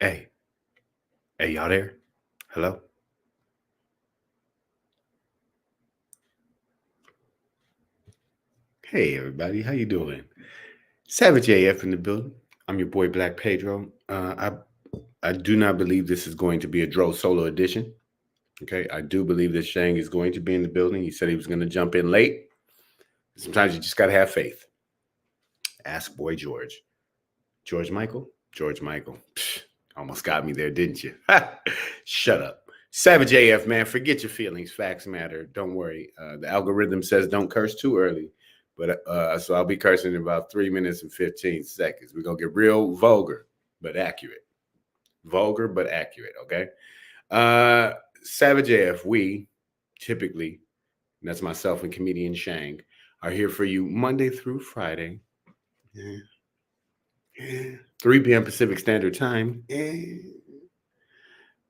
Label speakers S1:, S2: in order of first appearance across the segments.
S1: Hey, hey, y'all there? Hello? Hey, everybody, how you doing? Savage AF in the building. I'm your boy Black Pedro. I do not believe this is going to be a Dro solo edition. Okay, I do believe that Shang is going to be in the building. He said he was going to jump in late. Sometimes you just got to have faith. Ask boy George. George Michael? George Michael. Psh, almost got me there, didn't you? Shut up. Savage AF, man, forget your feelings. Facts matter. Don't worry. The algorithm says don't curse too early. But so I'll be cursing in about 3 minutes and 15 seconds. We're going to get real vulgar, but accurate. Vulgar, but accurate, okay? Savage AF, we typically, and that's myself and comedian Shang, are here for you Monday through Friday. 3 p.m. Pacific Standard Time.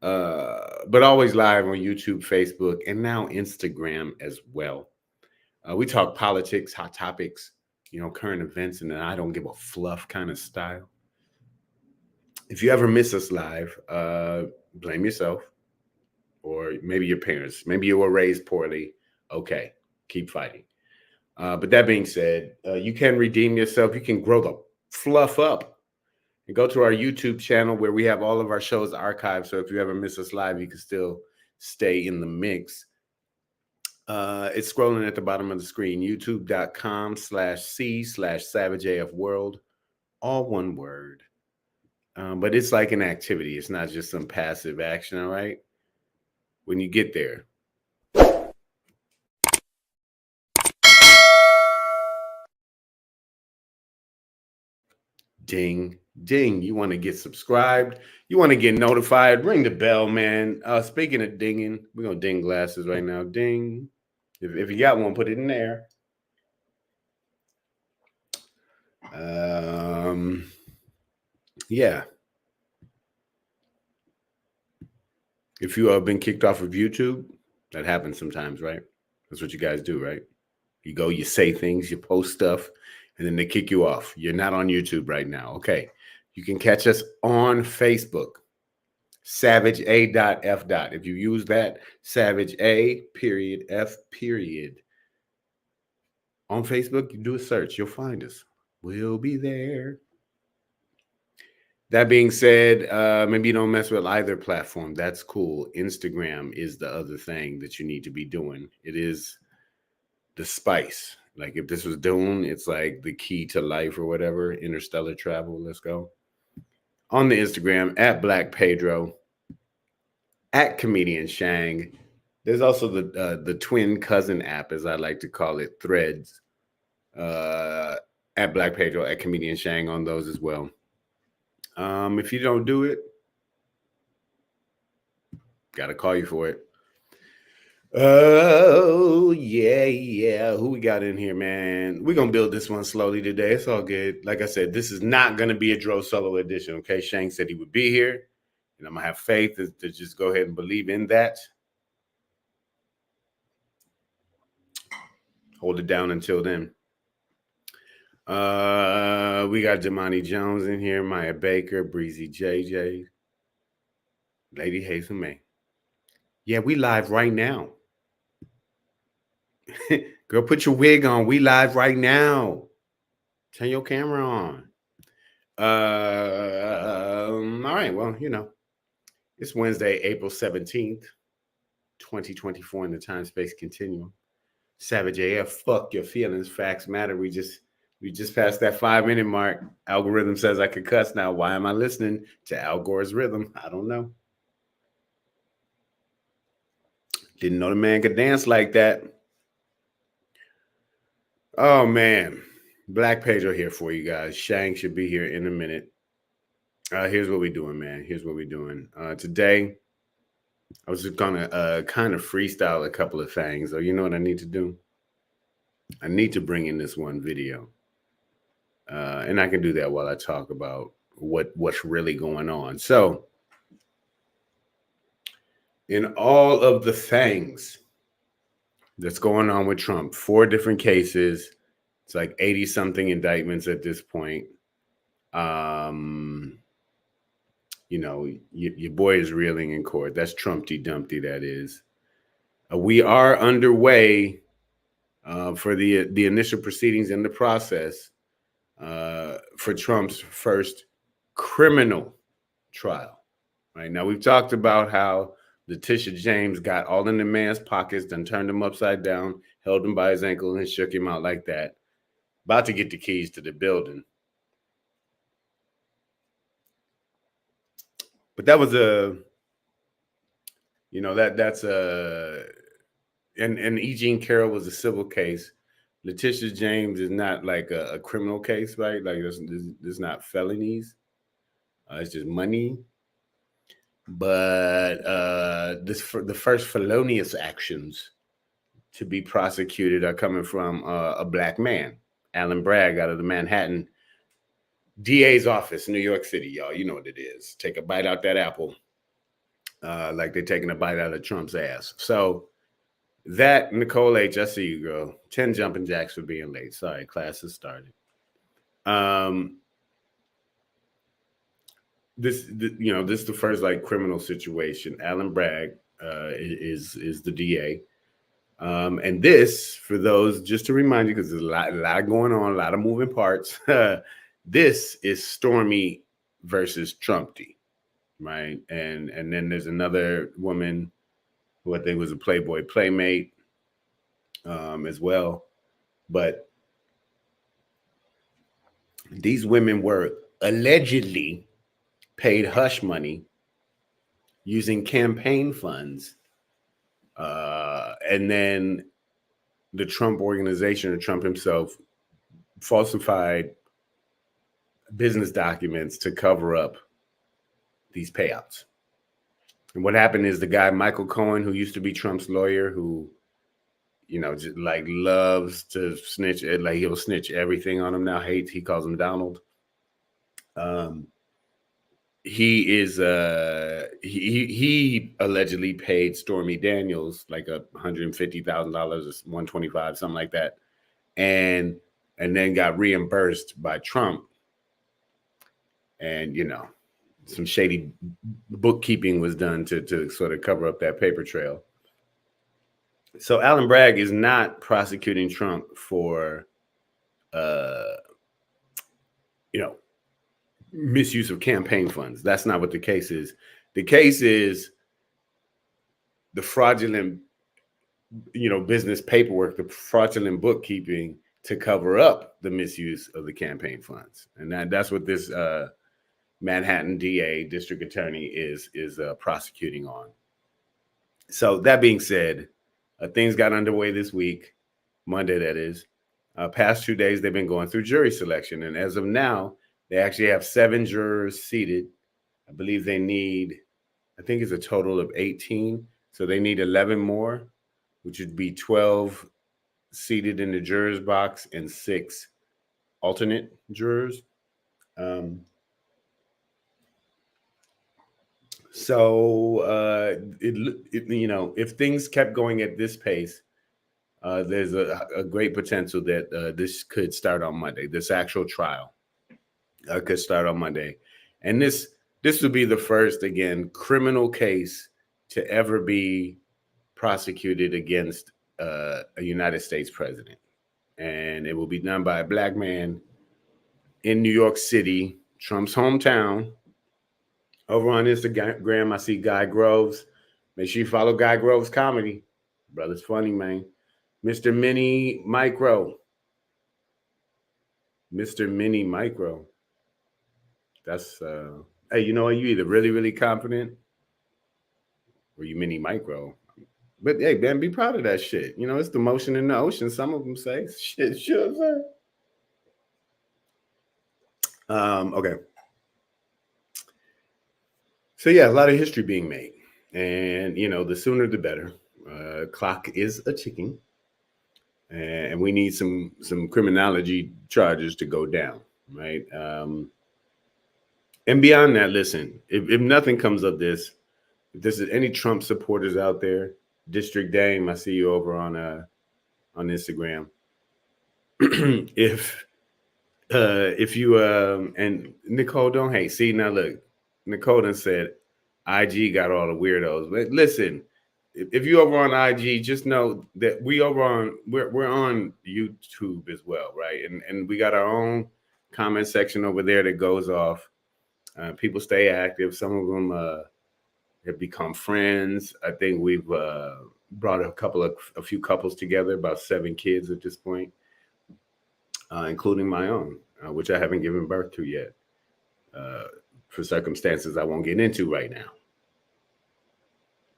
S1: But always live on YouTube, Facebook, and now Instagram as well. We talk politics, hot topics, current events, and then I don't give a fluff kind of style. If you ever miss us live, blame yourself or maybe your parents. Maybe you were raised poorly. Okay, keep fighting. But that being said, you can redeem yourself. You can grow the fluff up and go to our YouTube channel where we have all of our shows archived. So if you ever miss us live, you can still stay in the mix. It's scrolling at the bottom of the screen, youtube.com/c/savageafworld, all one word. But it's like an activity. It's not just some passive action, all right? When you get there, ding, ding. You want to get subscribed. You want to get notified. Ring the bell, man. Speaking of dinging, we're going to ding glasses right now. Ding. If you got one, put it in there. Yeah. If you have been kicked off of YouTube, that happens sometimes, right? That's what you guys do, right? You go, you say things, you post stuff, and then they kick you off. You're not on YouTube right now. Okay. You can catch us on Facebook, savage.a.f. If you use that, savage A period F period. On Facebook, you do a search, you'll find us. We'll be there. That being said, maybe you don't mess with either platform. That's cool. Instagram is the other thing that you need to be doing. It is the spice. Like if this was Dune, it's like the key to life or whatever. Interstellar travel. Let's go. On the Instagram, at Black Pedro, at Comedian Shang. There's also the twin cousin app, as I like to call it, Threads. At Black Pedro, at Comedian Shang on those as well. If you don't do it, gotta call you for it. Oh, yeah. Who we got in here, man? We're gonna build this one slowly today. It's all good. Like I said, this is not gonna be a Dro solo edition. Okay, Shang said he would be here, and I'm gonna have faith to just go ahead and believe in that. Hold it down until then. We got Damani Jones in here, Maya Baker, Breezy JJ, Lady Hazel May. Yeah, we live right now. Girl, put your wig on. We live right now. Turn your camera on. All right. Well, it's Wednesday, April 17th, 2024 in the time-space continuum. Savage AF, fuck your feelings. Facts matter. We just passed that 5-minute mark. Algorithm says I could cuss now. Why am I listening to Al Gore's rhythm? I don't know. Didn't know the man could dance like that. Oh man, Black Pedro here for you guys. Shang should be here in a minute. Here's what we're doing, man. Here's what we're doing. Today, I was just gonna kind of freestyle a couple of things. So you know what I need to do? I need to bring in this one video, and I can do that while I talk about what's really going on. So, in all of the things that's going on with Trump, 4 different cases. It's like 80 something indictments at this point. You know, your boy is reeling in court. That's Trumpty Dumpty, that is. We are underway for the initial proceedings in the process for Trump's first criminal trial. Right now, we've talked about how Letitia James got all in the man's pockets, then turned him upside down, held him by his ankle, and shook him out like that. About to get the keys to the building. But that was that's and E. Jean Carroll was a civil case. Letitia James is not like a criminal case, right? Like there's not felonies. It's just money. But the first felonious actions to be prosecuted are coming from a black man, Alan Bragg, out of the Manhattan DA's office, New York City, y'all. You know what it is. Take a bite out that apple, like they're taking a bite out of Trump's ass. So that, Nicole H., I see you, girl. 10 jumping jacks for being late. Sorry, class has started. This is the first like criminal situation. Alan Bragg is the DA. And this, for those, just to remind you, because there's a lot going on, a lot of moving parts. This is Stormy versus Trumpty, right? And then there's another woman who I think was a Playboy playmate as well. But these women were allegedly paid hush money using campaign funds. And then the Trump organization, or Trump himself, falsified business documents to cover up these payouts. And what happened is the guy, Michael Cohen, who used to be Trump's lawyer, who, just like loves to snitch, like he'll snitch everything on him now, he calls him Donald. He is he allegedly paid Stormy Daniels like $150,000 or $125,000, something like that, and then got reimbursed by Trump. And some shady bookkeeping was done to sort of cover up that paper trail. So Alan Bragg is not prosecuting Trump for misuse of campaign funds. That's not what the case is. The case is the fraudulent, business paperwork, the fraudulent bookkeeping to cover up the misuse of the campaign funds. And that's what this Manhattan DA, district attorney, is prosecuting on. So that being said, things got underway this week, Monday, that is. Past 2 days, they've been going through jury selection. And as of now, they actually have 7 jurors seated. I believe they need, I think it's a total of 18. So they need 11 more, which would be 12 seated in the jurors box and 6 alternate jurors. If things kept going at this pace, there's a great potential that this could start on Monday. This actual trial could start on Monday. And this would be the first, again, criminal case to ever be prosecuted against a United States president. And it will be done by a black man in New York City, Trump's hometown. Over on Instagram, I see Guy Groves. Make sure you follow Guy Groves Comedy. Brother's funny, man. Mr. Mini Micro. Mr. Mini Micro. That's, hey, you either really, really confident or you mini micro. But hey, man, be proud of that shit. You know, it's the motion in the ocean. Some of them say shit, sure, sir. Okay. So yeah, a lot of history being made, and you know, the sooner the better. Clock is a ticking, and we need some criminology charges to go down, right? And beyond that, listen, if nothing comes of this, if there's any Trump supporters out there, District Dame, I see you over on Instagram. if you and Nicole, don't hate. See, now look, Nicole done said IG got all the weirdos. But listen, if you over on IG, just know that we're on YouTube as well, right? And we got our own comment section over there that goes off. People stay active. Some of them have become friends. I think we've brought a few couples together, about 7 kids at this point, including my own, which I haven't given birth to yet, for circumstances I won't get into right now.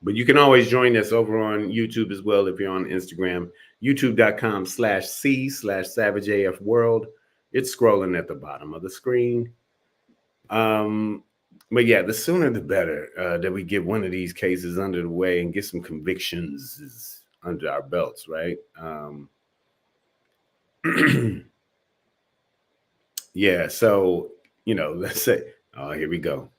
S1: But you can always join us over on YouTube as well if you're on Instagram, youtube.com/c/SavageAFWorld. It's scrolling at the bottom of the screen. But yeah, the sooner the better that we get one of these cases under the way and get some convictions under our belts, right? Yeah, so, you know, let's say, oh, here we go.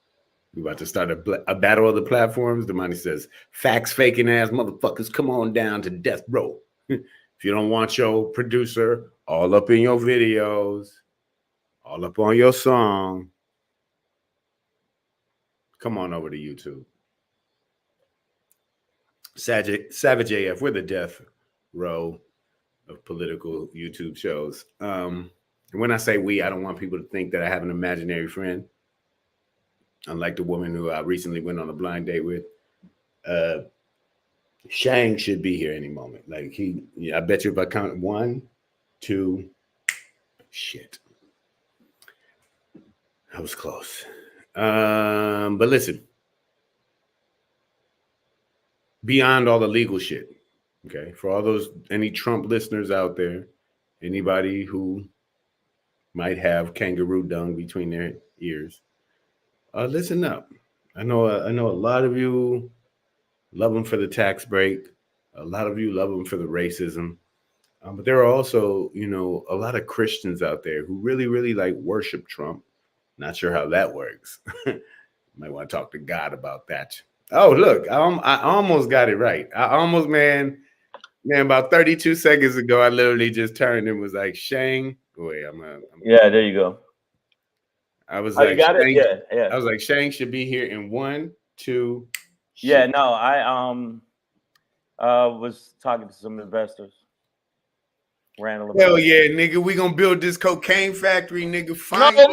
S1: We're about to start a battle of the platforms. The money says, facts faking ass motherfuckers, come on down to death row. If you don't want your producer all up in your videos, all up on your song, come on over to YouTube. Savage AF, we're the death row of political YouTube shows. And when I say we, I don't want people to think that I have an imaginary friend. Unlike the woman who I recently went on a blind date with. Shang should be here any moment. Like I bet you if I count 1, 2, shit. I was close. But listen, beyond all the legal shit, okay, for all any Trump listeners out there, anybody who might have kangaroo dung between their ears, listen up. I know a lot of you love him for the tax break. A lot of you love him for the racism. But there are also, you know, a lot of Christians out there who really, really like worship Trump. Not sure how that works. Might want to talk to God about that. Oh, look, I almost got it right. I almost, man, about 32 seconds ago, I literally just turned and was like, Shang. Wait,
S2: yeah, there you go.
S1: I was like,
S2: you got
S1: Shang,
S2: it? Yeah.
S1: I was like, Shang should be here in 1, 2.
S2: Yeah, no, I was talking to some investors.
S1: Hell yeah, nigga, we gonna build this cocaine factory, nigga.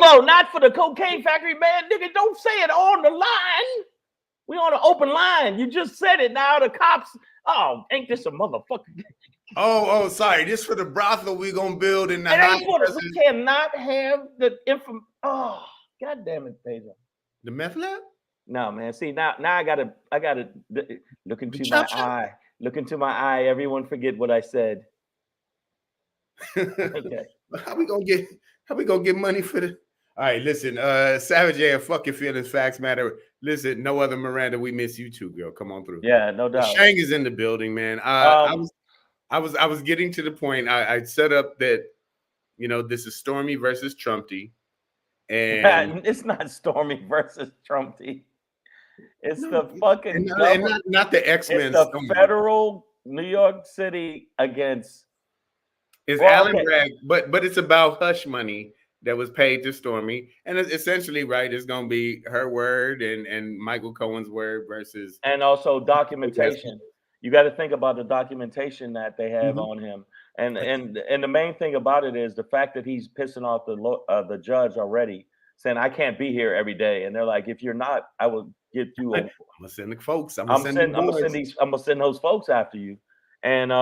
S2: No, not for the cocaine factory, man. Nigga, don't say it on the line. We on an open line. You just said it. Now the cops. Oh, ain't this a motherfucker?
S1: Oh, sorry. This for the brothel we gonna build in the house.
S2: We cannot have the info. Oh, god damn it, Pedro.
S1: The meth lab?
S2: No, man. See, now I gotta look into my eye. Look into my eye. Everyone forget what I said.
S1: Okay. How we gonna get money for the? All right, listen, Savage AF, fuck your feelings, facts matter. Listen, no other Miranda, we miss you too, girl. Come on through.
S2: Yeah, no doubt.
S1: Shang is in the building, man. I was getting to the point. I set up that, you know, this is Stormy versus Trumpty, and
S2: it's not Stormy versus Trumpty. It's the fucking
S1: not the X-Men.
S2: It's the federal New York City against.
S1: It's Alan Bragg, but it's about hush money that was paid to Stormy, and it's essentially, right, it's gonna be her word and Michael Cohen's word versus,
S2: and also documentation. You got to think about the documentation that they have on him, and the main thing about it is the fact that he's pissing off the judge already, saying I can't be here every day, and they're like, if you're not, I will get you.
S1: I'm gonna send the folks. I'm gonna
S2: send those folks after you. And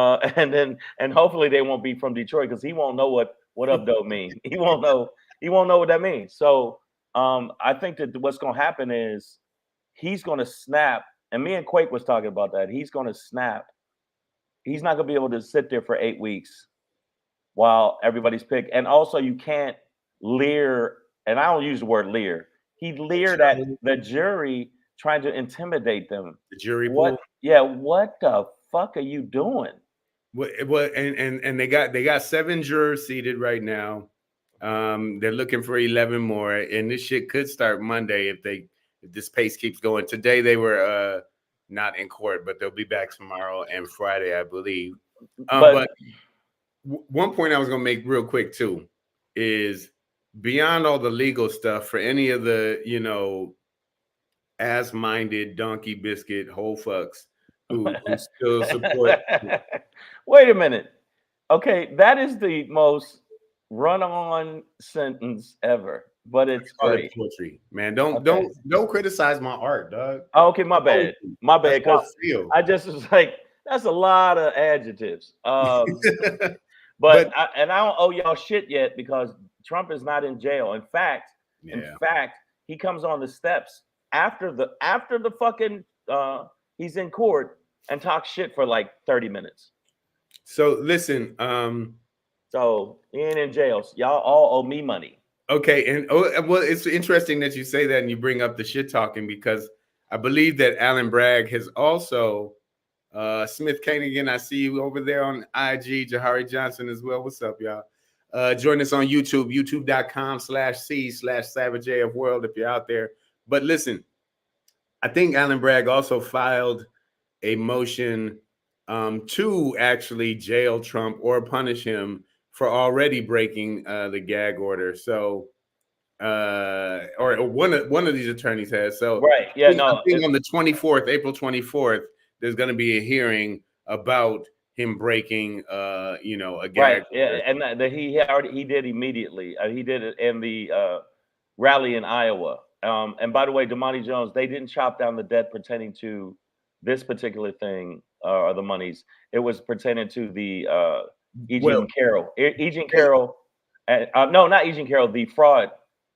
S2: hopefully they won't be from Detroit because he won't know what up dope mean. He won't know what that means. So I think that what's gonna happen is he's gonna snap, and me and Quake was talking about that. He's gonna snap he's not going to be able to sit there for 8 weeks while everybody's picked. And also, you can't leer, and I don't use the word leer. He leered at the jury, trying to intimidate them.
S1: The jury
S2: What?
S1: pool.
S2: Yeah, what the fuck are you doing?
S1: What? And they got 7 jurors seated right now. They're looking for 11 more, and this shit could start Monday if this pace keeps going. Today they were not in court, but they'll be back tomorrow and Friday, I believe. But one point I was gonna make real quick too is beyond all the legal stuff, for any of the ass-minded donkey biscuit whole fucks who still support.
S2: Wait a minute. Okay, that is the most run-on sentence ever, but it's great.
S1: Poetry, man. Don't criticize my art, dog.
S2: Oh, okay, my bad. My bad. Because I just was like, that's a lot of adjectives. But I don't owe y'all shit yet because Trump is not in jail. In fact, he comes on the steps after the fucking he's in court and talks shit for like 30 minutes.
S1: So listen,
S2: so he ain't in jail. So y'all all owe me money.
S1: Okay, and well, it's interesting that you say that and you bring up the shit talking, because I believe that Alan Bragg has also Smith Kanigan, I see you over there on IG, Jahari Johnson as well. What's up, y'all? Join us on YouTube, youtube.com/c/SavageAFWorld if you're out there. But listen, I think Alan Bragg also filed a motion to actually jail Trump or punish him for already breaking the gag order. So, or one of these attorneys has. So,
S2: right, yeah,
S1: I think on the 24th, April 24th, there's going to be a hearing about him breaking, a gag.
S2: Right, yeah, and that he did immediately. He did it in the rally in Iowa. And by the way, Damani Jones, they didn't chop down the debt pertaining to this particular thing or the monies. It was pertaining to the Eugene Carroll. Eugene Carroll, no, not Eugene Carroll. The fraud.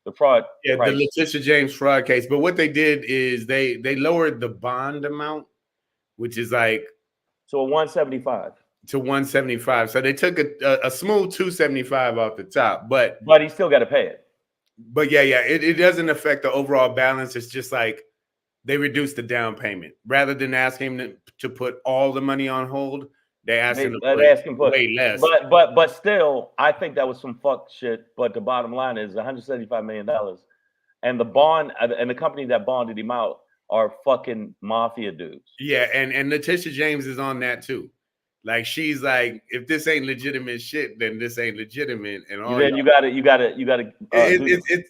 S1: Yeah, price. The Letitia James fraud case. But what they did is they lowered the bond amount, which is like
S2: to 175.
S1: To 175. So they took a smooth 275 off the top, but
S2: he still got to pay it.
S1: But it doesn't affect the overall balance. It's just like they reduced the down payment rather than asking him to put all the money on hold. They asked him to put way less.
S2: But still, I think that was some fuck shit. But the bottom line is $175 million, and the bond and the company that bonded him out are fucking mafia dudes.
S1: Yeah, and Letitia James is on that too. Like, she's like, if this ain't legitimate shit, then this ain't legitimate. And all
S2: then you gotta.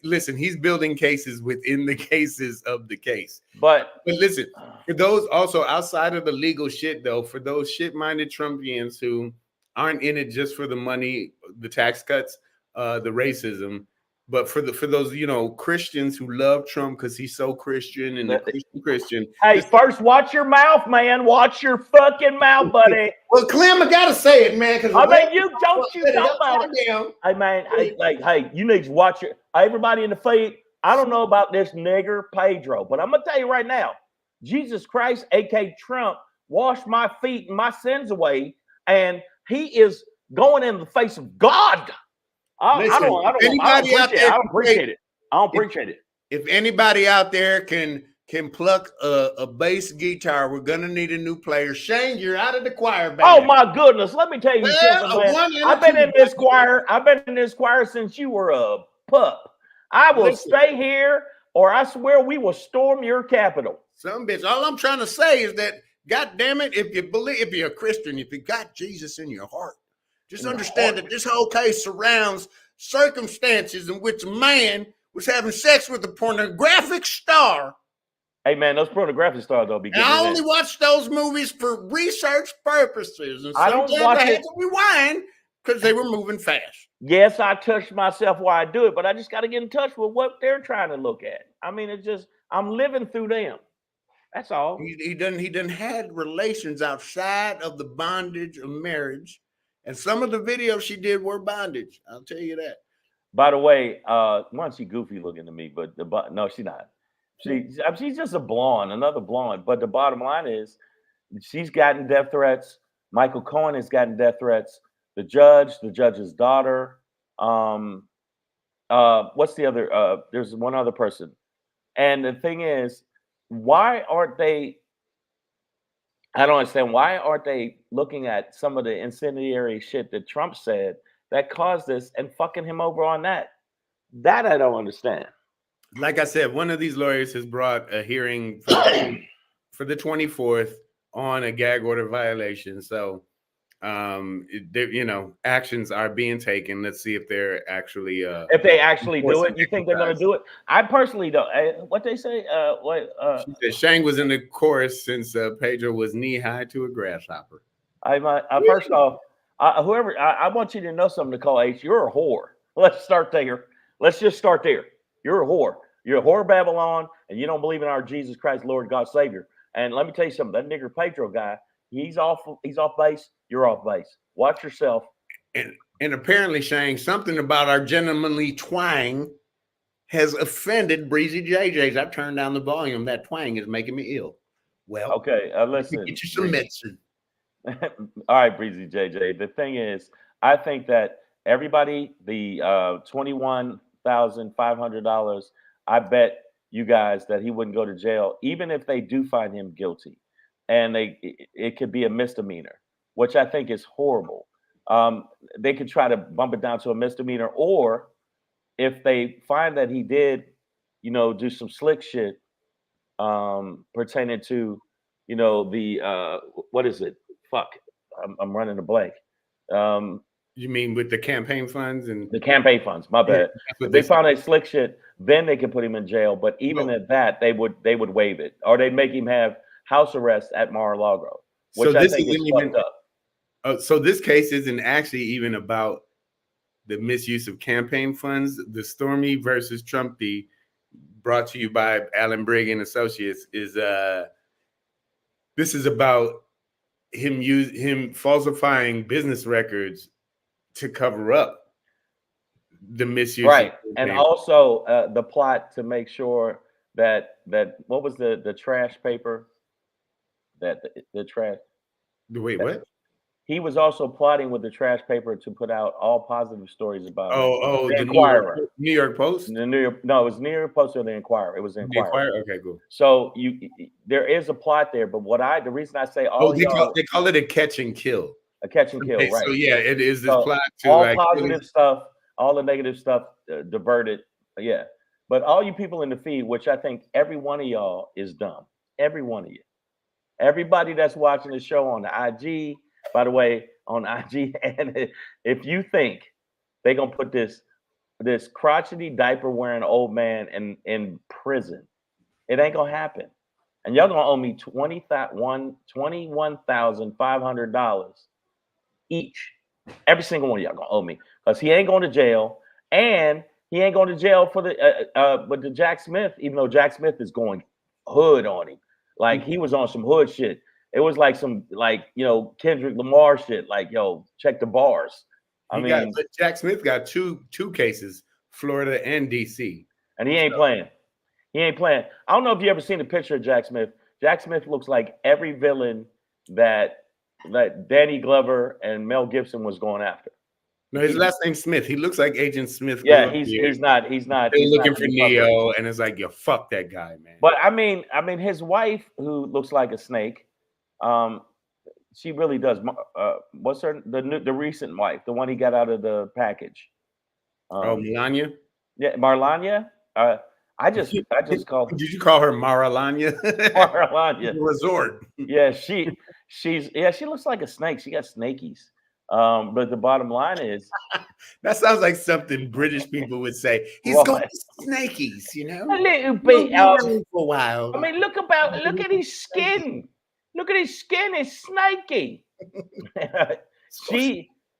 S1: Listen, he's building cases within the cases of the case.
S2: But
S1: listen, for those also outside of the legal shit, though, for those shit-minded Trumpians who aren't in it just for the money, the tax cuts, the racism, but for those Christians who love Trump because he's so Christian and Christian.
S2: Hey, first, watch your mouth, man. Watch your fucking mouth, buddy.
S1: Well, Clem, I gotta say it, man. Because
S2: you talk about it. Hey, man. Hey, you need to watch it. Everybody in the feed. I don't know about this nigger Pedro, but I'm gonna tell you right now, Jesus Christ, aka Trump, washed my feet and my sins away, and he is going in the face of God. I don't appreciate it.
S1: If anybody out there can pluck a bass guitar, we're gonna need a new player. Shane, you're out of the choir band.
S2: Oh my goodness, let me tell you something, man. I've been in this choir since you were a pup. I will stay here, or I swear we will storm your capital.
S1: Some bitch. All I'm trying to say is that, God damn it, if you're a Christian, if you got Jesus in your heart, just understand that this whole case surrounds circumstances in which a man was having sex with a pornographic star.
S2: Hey, man, those pornographic stars don't be good.
S1: I only watch those movies for research purposes. And
S2: I don't watch
S1: I had to rewind because they were moving fast.
S2: Yes, I touch myself while I do it, but I just got to get in touch with what they're trying to look at. I mean, it's just, I'm living through them. That's all.
S1: He done had relations outside of the bondage of marriage. And some of the videos she did were bondage. I'll tell you that.
S2: By the way, she goofy looking to me, but no, she's not. She's just a blonde, another blonde. But the bottom line is, she's gotten death threats. Michael Cohen has gotten death threats. The judge's daughter. What's the other? There's one other person. And the thing is, why aren't they? I don't understand. Why aren't they looking at some of the incendiary shit that Trump said that caused this and fucking him over on that? That I don't understand.
S1: Like I said, one of these lawyers has brought a hearing for the 24th on a gag order violation. So, actions are being taken. Let's see if they're actually
S2: if they actually do it. You think they're going to do it? I personally don't. What they say?
S1: She said Shang was in the chorus since Pedro was knee high to a grasshopper.
S2: First off, whoever I want you to know something, Nicole H. You're a whore. Let's start there. Let's just start there. You're a whore. You're a whore, Babylon, and you don't believe in our Jesus Christ, Lord God, Savior. And let me tell you something. That nigger Pedro guy, he's off base. You're off base. Watch yourself.
S1: And apparently, Shang, something about our gentlemanly twang has offended Breezy JJ's. I've turned down the volume. That twang is making me ill. Well,
S2: okay, listen.
S1: Get you some medicine.
S2: All right, Breezy JJ. The thing is, I think that everybody, the $21,500, I bet you guys that he wouldn't go to jail, even if they do find him guilty, and it could be a misdemeanor, which I think is horrible. They could try to bump it down to a misdemeanor, or if they find that he did, do some slick shit pertaining to, the what is it? Fuck, I'm running a blank.
S1: You mean with the campaign funds and
S2: the campaign funds? My bad.
S1: Yeah,
S2: if they found a slick shit, then they could put him in jail. But even at that, they would waive it, or they'd make him have house arrest at Mar-a-Lago, which I think is fucked up.
S1: So this case isn't actually even about the misuse of campaign funds. The Stormy versus Trumpty, brought to you by Alan Brigg and Associates, is this is about him falsifying business records to cover up the misuse.
S2: Right, and also the plot to make sure that what was the trash paper that the trash.
S1: Wait, what?
S2: He was also plotting with the trash paper to put out all positive stories about
S1: the
S2: Inquirer.
S1: New York Post.
S2: It was New York Post or the Inquirer. It was the Inquirer.
S1: Okay, cool.
S2: So there is a plot there, but the reason I say
S1: they call it a catch and kill.
S2: A catch and kill, right?
S1: So yeah, it is this plot to
S2: all positive stuff, all the negative stuff diverted. Yeah, but all you people in the feed, which I think every one of y'all is dumb. Every one of you, everybody that's watching the show on the IG. By the way, on IG, and if you think they're gonna put this crotchety diaper wearing old man in prison, it ain't gonna happen. And y'all gonna owe me $21,500 each. Every single one of y'all gonna owe me, because he ain't going to jail, and he ain't going to jail for but the Jack Smith, even though Jack Smith is going hood on him, like he was on some hood shit. It was like some Kendrick Lamar shit, like check the bars.
S1: Jack Smith got two cases, Florida and DC,
S2: and he ain't playing. He ain't playing. I don't know if you ever seen a picture of Jack Smith. Jack Smith looks like every villain that Danny Glover and Mel Gibson was going after.
S1: No, his last name's Smith. He looks like Agent Smith.
S2: Yeah, he's not. They're
S1: looking for Neo, and it's like, fuck that guy, man.
S2: But I mean, his wife, who looks like a snake, she really does. What's her the recent wife, the one he got out of the package?
S1: Melania.
S2: Yeah, Marlania. I just called.
S1: Did you call her Maralanya?
S2: Maralanya.
S1: Resort.
S2: Yeah, she looks like a snake. She got snakies. But the bottom line is
S1: that sounds like something British people would say. He's got snakies,
S2: a little bit
S1: for a while.
S2: I mean, look at his skin. Look at his skin. It's snaky.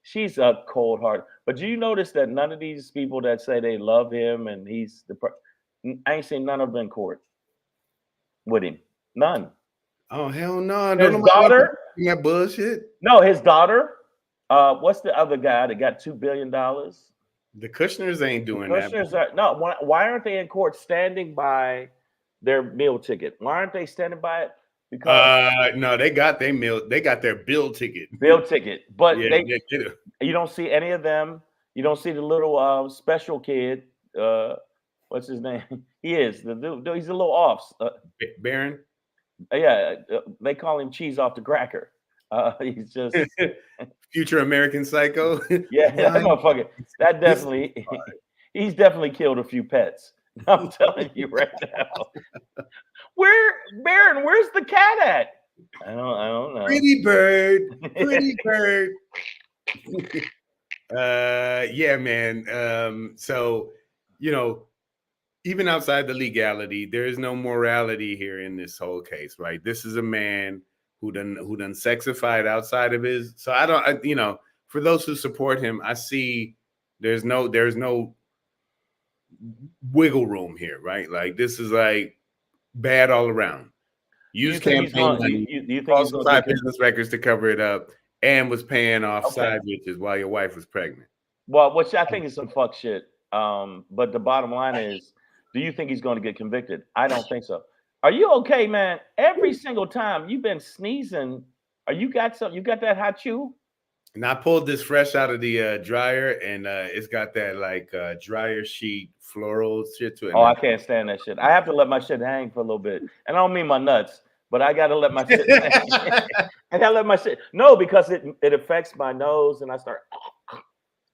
S2: She's a cold heart. But do you notice that none of these people that say they love him and he's I ain't seen none of them in court with him. None.
S1: Oh hell no!
S2: His daughter.
S1: That bullshit.
S2: No, his daughter. What's the other guy that got $2 billion?
S1: The Kushners ain't doing
S2: that. Why aren't they in court standing by their meal ticket? Why aren't they standing by it? Because
S1: no, they got their meal. They got their bill ticket.
S2: But
S1: Yeah,
S2: you don't see any of them. You don't see the little special kid. What's his name? He is the dude. He's a little off.
S1: Baron.
S2: Yeah, they call him cheese off the cracker. He's just
S1: Future American Psycho.
S2: yeah, that motherfucker. That definitely, he's definitely killed a few pets. I'm telling you right now. Baron? Where's the cat at? I don't know.
S1: Pretty bird. Pretty bird. Yeah, man. So, even outside the legality, there is no morality here in this whole case, right? This is a man who done sexified outside of his. So for those who support him, I see there's no wiggle room here, right? Like this is like bad all around. Use campaign money, falsified business records to cover it up, and was paying off side bitches while your wife was pregnant.
S2: Well, which I think is some fuck shit. But the bottom line is, do you think he's going to get convicted? I don't think so. Are you okay, man? Every single time you've been sneezing, you got that hot chew?
S1: And I pulled this fresh out of the dryer, and it's got that like dryer sheet floral shit to it.
S2: Oh, I can't stand that shit. I have to let my shit hang for a little bit. And I don't mean my nuts, but I got to let my shit hang. I got to let my shit. No, because it affects my nose, and I start.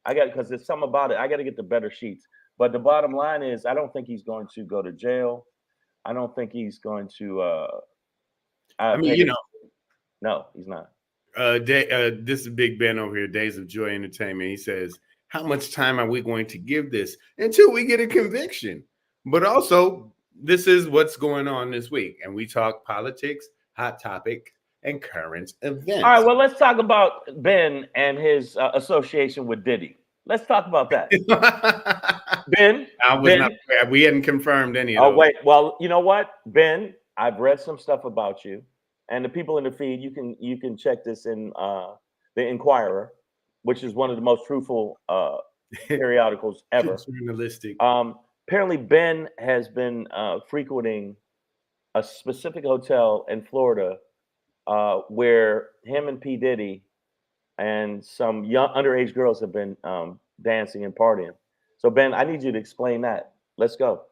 S2: Because there's something about it. I got to get the better sheets. But the bottom line is, I don't think he's going to go to jail. I don't think he's going to. No, he's not.
S1: This is Big Ben over here, Days of Joy Entertainment. He says, how much time are we going to give this until we get a conviction? But also, this is what's going on this week. And we talk politics, hot topic, and current events.
S2: All right, well, let's talk about Ben and his association with Diddy. Let's talk about that. Ben,
S1: we hadn't confirmed any of those.
S2: Oh, wait. Well, you know what, Ben? I've read some stuff about you. And the people in the feed, you can check this in the Inquirer, which is one of the most truthful periodicals ever.
S1: Journalistic.
S2: Apparently, Ben has been frequenting a specific hotel in Florida where him and P. Diddy and some young underage girls have been dancing and partying. So, Ben, I need you to explain that. Let's go.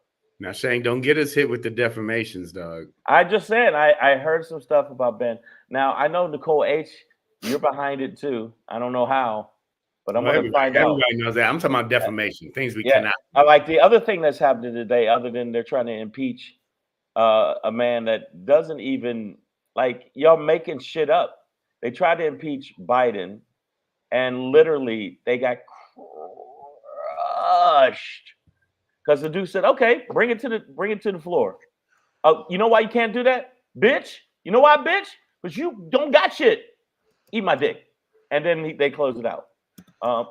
S1: Now, Shane, don't get us hit with the defamations, dog.
S2: I just said I heard some stuff about Ben. Now, I know Nicole H., you're behind it too. I don't know how, but I'm going to find out.
S1: Everybody knows that. I'm talking about defamation, things we cannot.
S2: I like the other thing that's happening today, other than they're trying to impeach a man that doesn't even, like, y'all making shit up. They tried to impeach Biden, and literally they got crushed. Because the dude said, "Okay, bring it to the floor." You know why you can't do that, bitch? You know why, bitch? Because you don't got shit. Eat my dick, and then they close it out.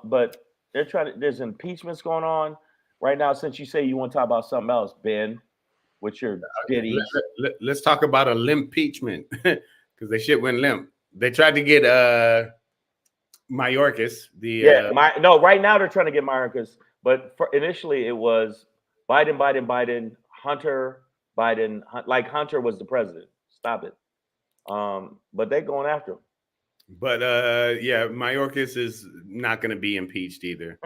S2: But they're trying to. There's impeachments going on right now. Since you say you want to talk about something else, Ben, with your Diddy.
S1: Let's talk about a limp impeachment because they shit went limp. They tried to get Mayorkas.
S2: Right now they're trying to get Mayorkas. But initially, it was Biden, Hunter, Biden. Like Hunter was the president. Stop it. But they're going after him.
S1: But Mayorkas is not going to be impeached either.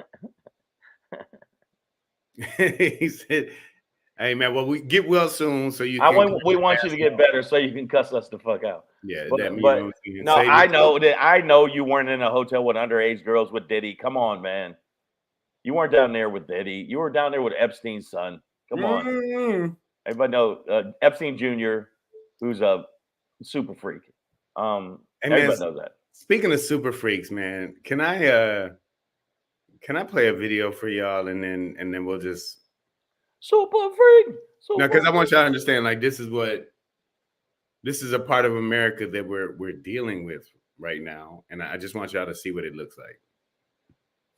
S1: He said, "Hey man, well we get well soon, so you."
S2: We want you to get better, so you can cuss us the fuck out.
S1: Yeah,
S2: I know you weren't in a hotel with underage girls with Diddy. Come on, man. You weren't down there with Diddy. You were down there with Epstein's son. Come on. Everybody know Epstein Jr., who's a super freak. Everybody knows that.
S1: Speaking of super freaks, man, can I play a video for y'all and then we'll just
S2: super freak?
S1: No, because I want y'all to understand, like this is a part of America that we're dealing with right now, and I just want y'all to see what it looks like.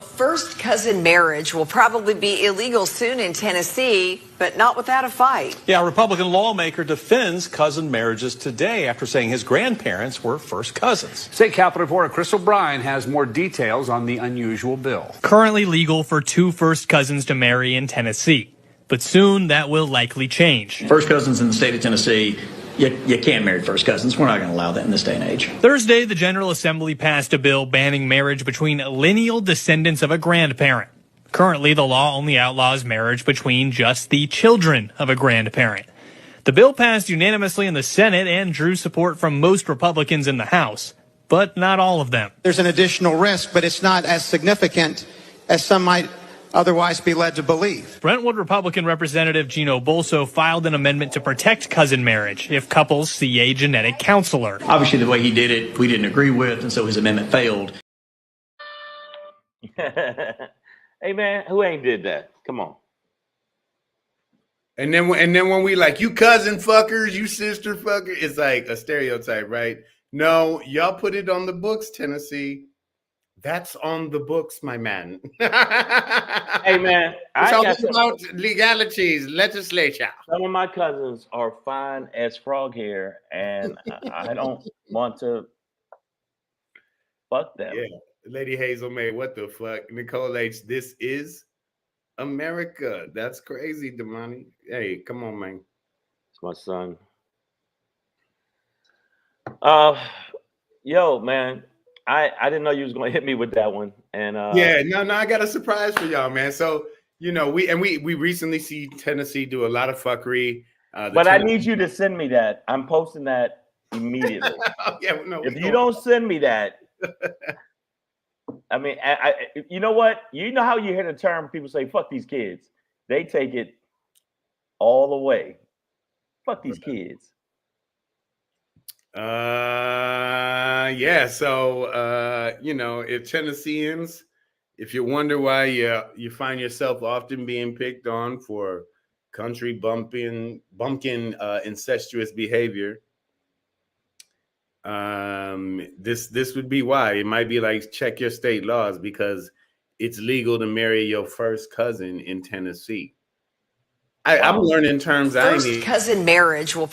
S3: First cousin marriage will probably be illegal soon in Tennessee, but not without a fight.
S4: Yeah, a Republican lawmaker defends cousin marriages today after saying his grandparents were first cousins.
S5: State Capitol reporter Crystal Bryan has more details on the unusual bill.
S6: Currently legal for two first cousins to marry in Tennessee, but soon that will likely change.
S7: First cousins in the state of Tennessee you can't marry first cousins. We're not going to allow that in this day and age.
S6: Thursday, the General Assembly passed a bill banning marriage between lineal descendants of a grandparent. Currently, the law only outlaws marriage between just the children of a grandparent. The bill passed unanimously in the Senate and drew support from most Republicans in the House, but not all of them.
S8: There's an additional risk, but it's not as significant as some might otherwise be led to believe.
S6: Brentwood Republican Representative Gino Bolso filed an amendment to protect cousin marriage if couples see a genetic counselor.
S7: Obviously, the way he did it, we didn't agree with, and so his amendment failed.
S2: Hey, man, who ain't did that? Come on.
S1: And then when we like, you cousin fuckers, you sister fucker, it's like a stereotype, right? No, y'all put it on the books, Tennessee. That's on the books, my man.
S2: Hey, man,
S1: it's all about legalities, legislature.
S2: Some of my cousins are fine as frog hair, and I don't want to fuck them.
S1: Yeah, Lady Hazel May, what the fuck? Nicole H, this is America. That's crazy, Damani. Hey, come on, man.
S2: It's my son. Yo, man, I didn't know you was gonna hit me with that one. And
S1: yeah, no, I got a surprise for y'all, man. So we recently see Tennessee do a lot of fuckery.
S2: But I need you to send me that. I'm posting that immediately.
S1: Yeah, no,
S2: if you don't send me that, I mean, you know what? You know how you hear the term people say, fuck these kids. They take it all the way. Fuck these kids.
S1: Yeah. So, if Tennesseans, if you wonder why you find yourself often being picked on for country bumpkin incestuous behavior, this would be why. It might be like, check your state laws, because it's legal to marry your first cousin in Tennessee. I'm learning terms.
S3: First cousin marriage will.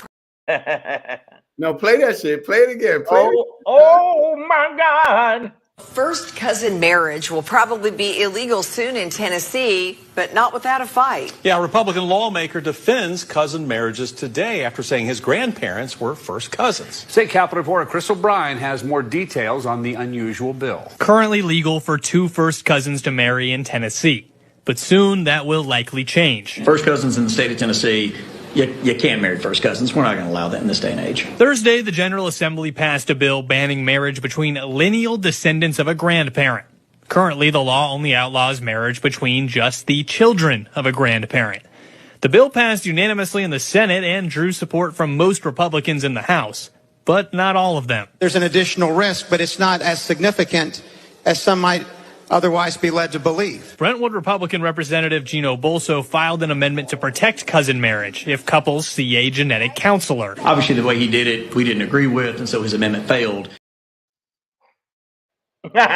S1: No, play that shit. Play it again.
S2: Oh my God.
S3: First cousin marriage will probably be illegal soon in Tennessee, but not without a fight.
S4: Yeah, a Republican lawmaker defends cousin marriages today after saying his grandparents were first cousins.
S5: State Capitol reporter Crystal Bryan has more details on the unusual bill.
S6: Currently legal for two first cousins to marry in Tennessee, but soon that will likely change.
S7: First cousins in the state of Tennessee, you can't marry first cousins. We're not going to allow that in this day and age.
S6: Thursday, the General Assembly passed a bill banning marriage between lineal descendants of a grandparent. Currently, the law only outlaws marriage between just the children of a grandparent. The bill passed unanimously in the Senate and drew support from most Republicans in the House, but not all of them.
S8: There's an additional risk, but it's not as significant as some might otherwise be led to believe.
S6: Brentwood Republican Representative Gino Bolso filed an amendment to protect cousin marriage if couples see a genetic counselor.
S7: Obviously, the way he did it, we didn't agree with, and so his amendment failed.
S1: Yeah,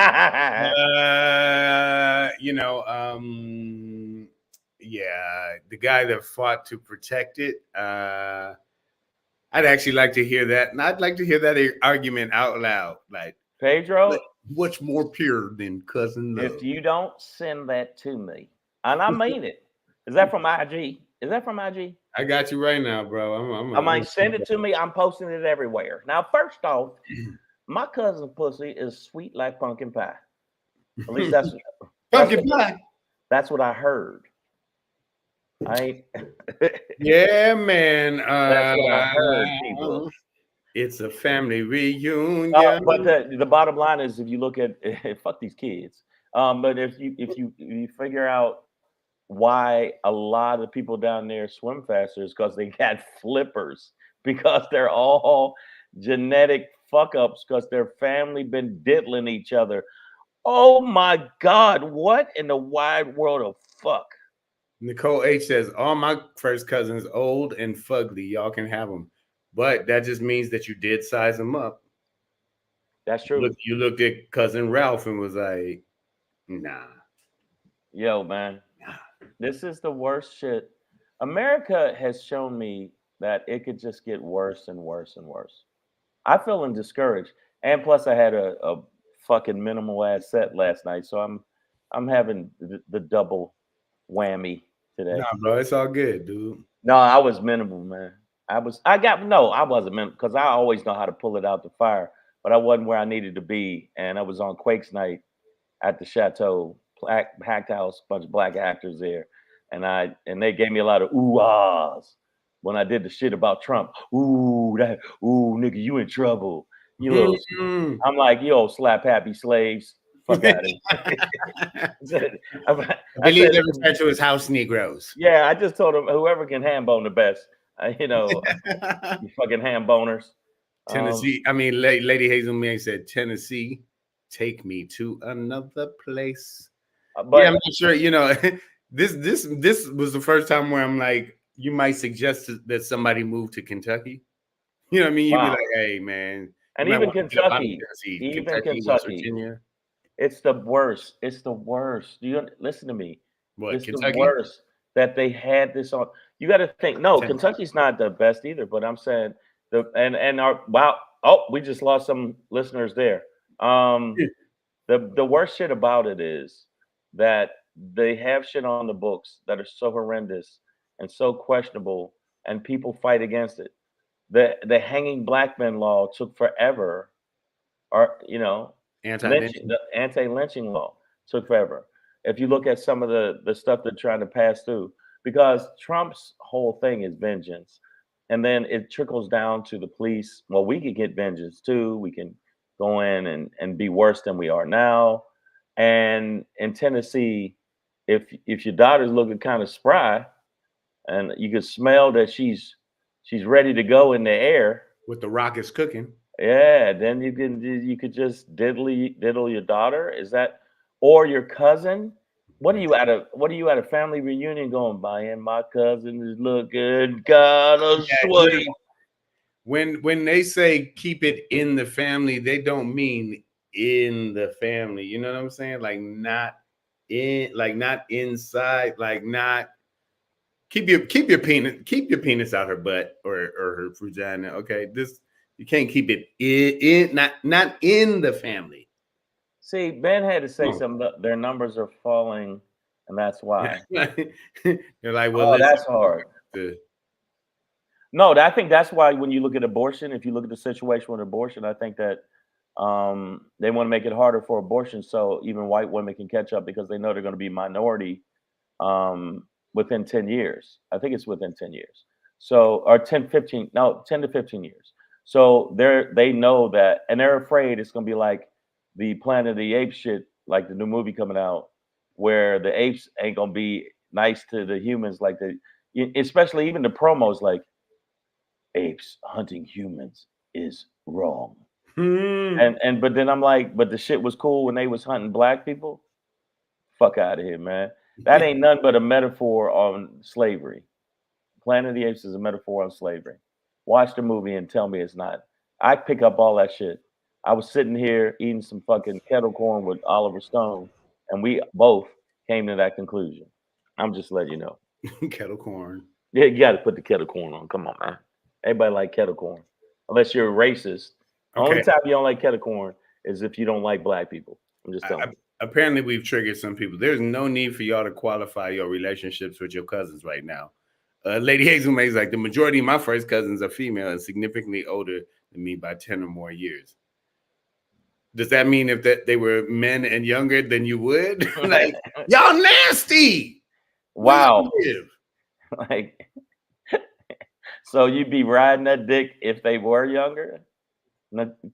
S1: the guy that fought to protect it. I'd actually like to hear that, and I'd like to hear that argument out loud. Like,
S2: Pedro,
S1: what's more pure than cousin love?
S2: If you don't send that to me, and I mean it, is that from IG? Is that from IG?
S1: I got you right now, bro.
S2: I might send it to me. I'm posting it everywhere. Now, first off, my cousin's pussy is sweet like pumpkin pie. At least that's
S1: pumpkin pie.
S2: That's what I heard.
S1: Yeah, man.
S2: That's what I heard, people.
S1: It's a family reunion.
S2: But the bottom line is, if you look at fuck these kids. But if you figure out why a lot of people down there swim faster, is because they got flippers, because they're all genetic fuck ups, because their family been diddling each other. Oh my God, what in the wide world of fuck?
S1: Nicole H says, all my first cousins old and fugly. Y'all can have them. But that just means that you did size them up.
S2: That's true.
S1: You looked at cousin Ralph and was like, nah.
S2: Yo, man, this is the worst shit. America has shown me that it could just get worse and worse and worse. I feeling discouraged. And plus I had a fucking minimal ass set last night. So I'm having the double whammy today.
S1: Nah, bro, it's all good, dude.
S2: No, I was minimal, man. I wasn't, because I always know how to pull it out the fire, but I wasn't where I needed to be. And I was on Quakes night at the Chateau, packed house, bunch of black actors there. And they gave me a lot of ooh-ahs when I did the shit about Trump. Ooh, nigga, you in trouble. You little, I'm like, yo, slap happy slaves. Fuck out of here.
S1: I believe they refer to as house Negroes.
S2: Yeah, I just told him whoever can ham bone the best, you fucking ham boners.
S1: Tennessee. I mean, Lady Hazel May said, Tennessee, take me to another place.
S2: But
S1: I'm not sure, this was the first time where I'm like, you might suggest that somebody move to Kentucky. You know what I mean? You'd be like, hey, man.
S2: And even Kentucky,
S1: West Virginia.
S2: It's the worst. It's the worst. Do you listen to me?
S1: What,
S2: it's
S1: Kentucky?
S2: The worst that they had this on. You got to think. No, Kentucky's not the best either. But I'm saying we just lost some listeners there. The worst shit about it is that they have shit on the books that are so horrendous and so questionable, and people fight against it. The hanging black men law took forever, or the anti-lynching law took forever. If you look at some of the stuff they're trying to pass through, because Trump's whole thing is vengeance, and then it trickles down to the police. Well, we could get vengeance too. We can go in and be worse than we are now. And in Tennessee, if your daughter's looking kind of spry, and you could smell that she's ready to go in the air
S1: with the rockets cooking.
S2: Yeah, then you could just diddle your daughter. Is that, or your cousin? What are you at a family reunion going by? And my cousin is looking kind of sweet.
S1: When they say keep it in the family, they don't mean in the family. You know what I'm saying? Like not inside, like not keep your penis out her butt or her vagina. Okay, you can't keep it in not in the family.
S2: See, Ben had to say something. Their numbers are falling, and that's why.
S1: You're like, well,
S2: that's hard. No, I think that's why when you look at abortion, if you look at the situation with abortion, I think that they want to make it harder for abortion so even white women can catch up, because they know they're going to be minority within 10 years. I think it's within 10 years. So, or 10 to 15 years. So they know that, and they're afraid it's going to be like the Planet of the Apes shit, like the new movie coming out, where the apes ain't going to be nice to the humans, like especially even the promos, like apes hunting humans is wrong. But then I'm like, but the shit was cool when they was hunting black people. Fuck out of here, man. That ain't nothing but a metaphor on slavery. Planet of the Apes is a metaphor on slavery. Watch the movie and tell me it's not. I pick up all that shit. I was sitting here eating some fucking kettle corn with Oliver Stone, and we both came to that conclusion. I'm just letting you know.
S1: Kettle corn.
S2: Yeah, you got to put the kettle corn on. Come on, man. Everybody like kettle corn, unless you're a racist. The only time you don't like kettle corn is if you don't like black people. I'm just telling you.
S1: Apparently, we've triggered some people. There's no need for y'all to qualify your relationships with your cousins right now. Lady Hazel May is like, the majority of my first cousins are female and significantly older than me by 10 or more years. Does that mean if they were men and younger than you would? Like, y'all nasty.
S2: Wow. Like, so you'd be riding that dick if they were younger?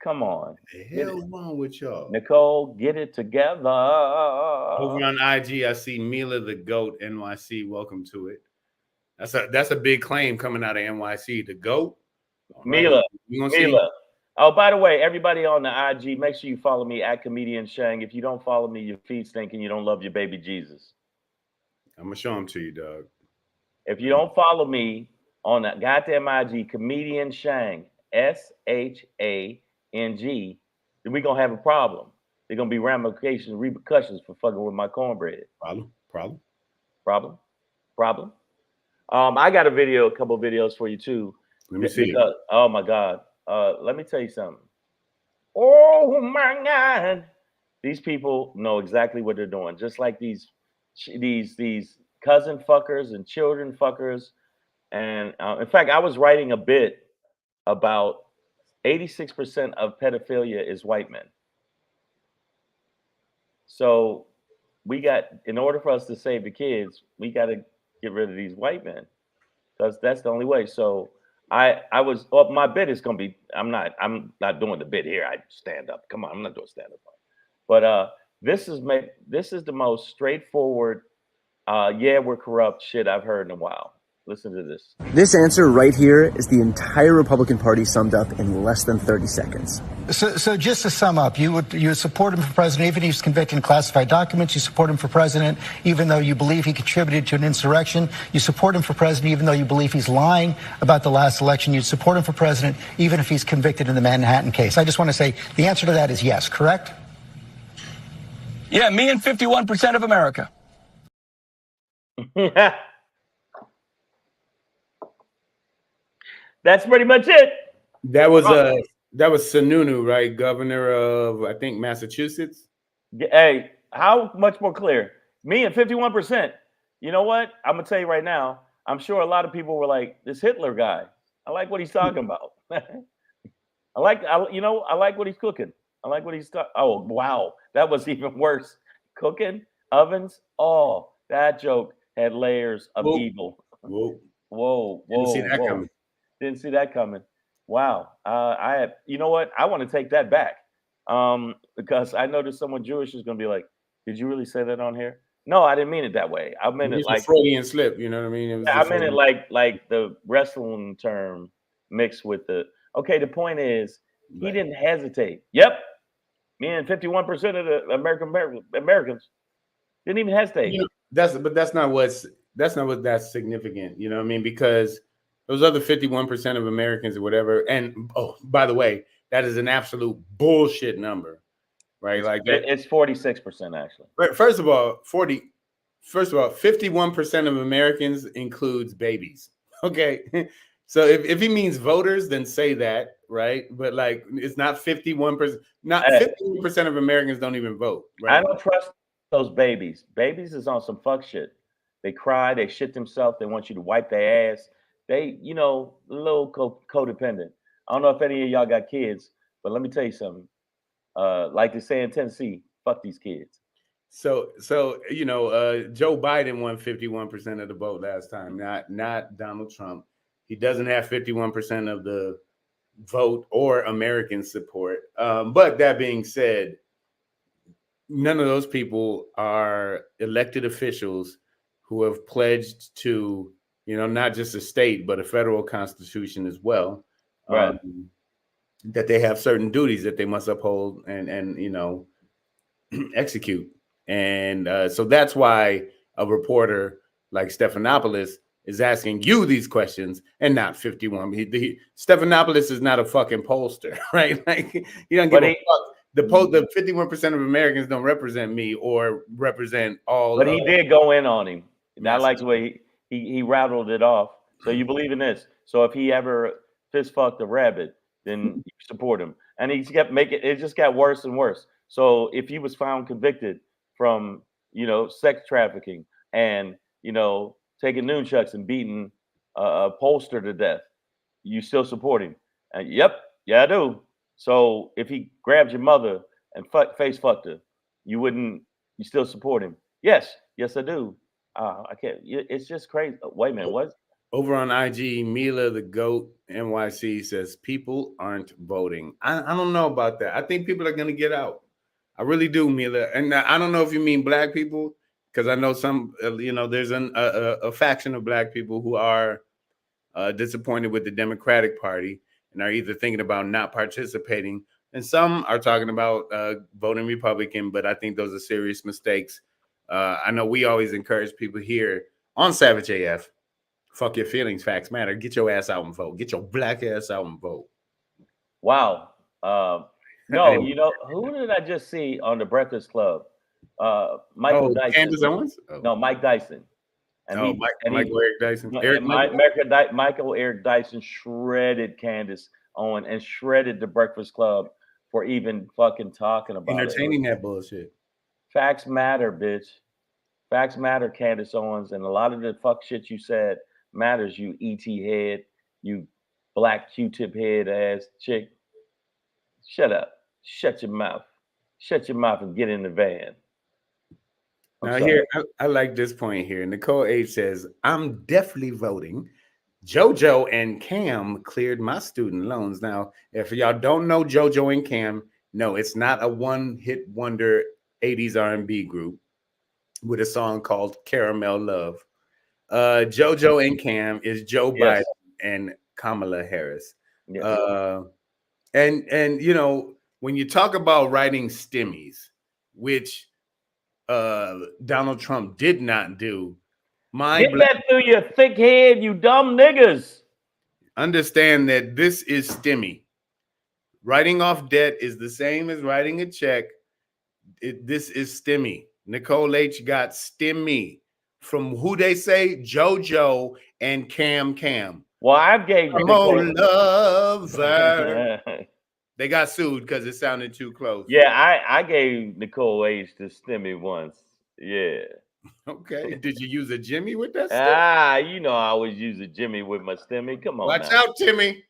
S2: Come on.
S1: The hell wrong with y'all?
S2: Nicole, get it together.
S1: Over on IG, I see Mila the Goat NYC. Welcome to it. That's a big claim coming out of NYC. The Goat.
S2: Mila. Oh, by the way, everybody on the IG, make sure you follow me at Comedian Shang. If you don't follow me, your feet's thinking you don't love your baby Jesus.
S1: I'm gonna show him to you, dog.
S2: If you don't follow me on that goddamn IG, Comedian Shang, SHANG, then we're gonna have a problem. There's gonna be repercussions for fucking with my cornbread. Problem. I got a couple of videos for you too.
S1: Let me see.
S2: Oh my God. Let me tell you something. Oh my God. These people know exactly what they're doing. Just like these cousin fuckers and children fuckers And in fact, I was writing a bit about 86% of pedophilia is white men. So we got, in order for us to save the kids, we got to get rid of these white men, because that's the only way. So I was, well, my bit is gonna be, I'm not doing the bit here. I stand up. Come on, I'm not doing stand up. But this is the most straightforward, yeah, we're corrupt shit I've heard in a while. Listen to this.
S9: This answer right here is the entire Republican Party summed up in less than 30 seconds.
S10: So just to sum up, you would support him for president even if he's convicted in classified documents. You support him for president even though you believe he contributed to an insurrection. You support him for president even though you believe he's lying about the last election. You'd support him for president even if he's convicted in the Manhattan case. I just want to say the answer to that is yes, correct?
S11: Yeah, me and 51% of America.
S2: That's pretty much it.
S1: That was Sununu, right? Governor of, I think, Massachusetts.
S2: Hey, how much more clear? Me and 51%. You know what? I'm gonna tell you right now. I'm sure a lot of people were like, "This Hitler guy. I like what he's talking about. I like what he's cooking. I like what he's talking." Oh wow, that was even worse. Cooking ovens. Oh, that joke had layers of evil. Whoa.
S1: Didn't see that coming.
S2: Didn't see that coming. Wow. You know what? I want to take that back. Because I know that someone Jewish is going to be like, "Did you really say that on here?" No, I didn't mean it that way. I meant it like
S1: Freudian slip. You know what I mean?
S2: I meant it like the wrestling term mixed with the. Okay, the point is, he didn't hesitate. Yep, me and 51% of the Americans didn't even hesitate.
S1: You know, that's not what's significant. You know what I mean? Because those other 51% of Americans or whatever, and oh, by the way, that is an absolute bullshit number, right? Like
S2: it's 46% actually.
S1: Right. First of all, 51% of Americans includes babies. Okay. So if he means voters, then say that, right? But like, it's not 51%. Not 51% of Americans don't even vote. Right?
S2: I don't trust those babies. Babies is on some fuck shit. They cry, they shit themselves. They want you to wipe their ass. They, a little codependent. I don't know if any of y'all got kids, but let me tell you something. Like they say in Tennessee, fuck these kids.
S1: So Joe Biden won 51% of the vote last time, not Donald Trump. He doesn't have 51% of the vote or American support. But that being said, none of those people are elected officials who have pledged to, not just a state, but a federal constitution as well.
S2: Right.
S1: That they have certain duties that they must uphold and execute. And so that's why a reporter like Stephanopoulos is asking you these questions and not 51. Stephanopoulos is not a fucking pollster, right? Like he doesn't give a fuck. The 51% of Americans don't represent me or represent all.
S2: But he did go in on him. I like the way he rattled it off. So you believe in this? So if he ever fist fucked a rabbit, then you support him. And he kept making it just got worse and worse. So if he was found convicted from sex trafficking and taking nunchucks and beating a pollster to death, you still support him? And yeah, I do. So if he grabbed your mother and face fucked her, you still support him? Yes, I do. I can't. It's just crazy. Wait a minute, what?
S1: Over on IG, Mila the Goat NYC says people aren't voting. I don't know about that. I think people are going to get out. I really do, Mila. And I don't know if you mean black people, because I know some, there's a faction of black people who are disappointed with the Democratic Party and are either thinking about not participating. And some are talking about voting Republican, but I think those are serious mistakes. I know we always encourage people here on Savage AF. Fuck your feelings, facts matter. Get your ass out and vote. Get your black ass out and vote.
S2: Wow. No, who did I just see on the Breakfast Club? Michael Dyson.
S1: Candace Owens?
S2: No, Mike Dyson.
S1: Michael Eric Dyson.
S2: Michael Eric Dyson shredded Candace Owens and shredded the Breakfast Club for even fucking talking about
S1: entertaining that bullshit.
S2: Facts matter, bitch. Facts matter, Candace Owens, and a lot of the fuck shit you said matters, you ET head, you black Q-tip head ass chick. Shut up. Shut your mouth. Shut your mouth and get in the van.
S1: Now here, I like this point here. Nicole H says, I'm definitely voting. JoJo and Cam cleared my student loans. Now, if y'all don't know JoJo and Cam, no, it's not a one-hit wonder 80s R&B group with a song called Caramel Love. JoJo and Cam is Joe Biden and Kamala Harris.
S2: Yes.
S1: And you know, when you talk about writing stimmies, which Donald Trump did not do,
S2: get that through your thick head, you dumb niggas.
S1: Understand that this is stimmy. Writing off debt is the same as writing a check. This is stimmy. Nicole H got stimmy from who they say JoJo and Cam.
S2: Well, I gave
S1: Nicole Lover. They got sued because it sounded too close.
S2: Yeah, I gave Nicole H the stimmy once. Yeah.
S1: Okay. Did you use a Jimmy with that stimmy?
S2: You know I always use a Jimmy with my stimmy. Come on.
S1: Watch out, Timmy.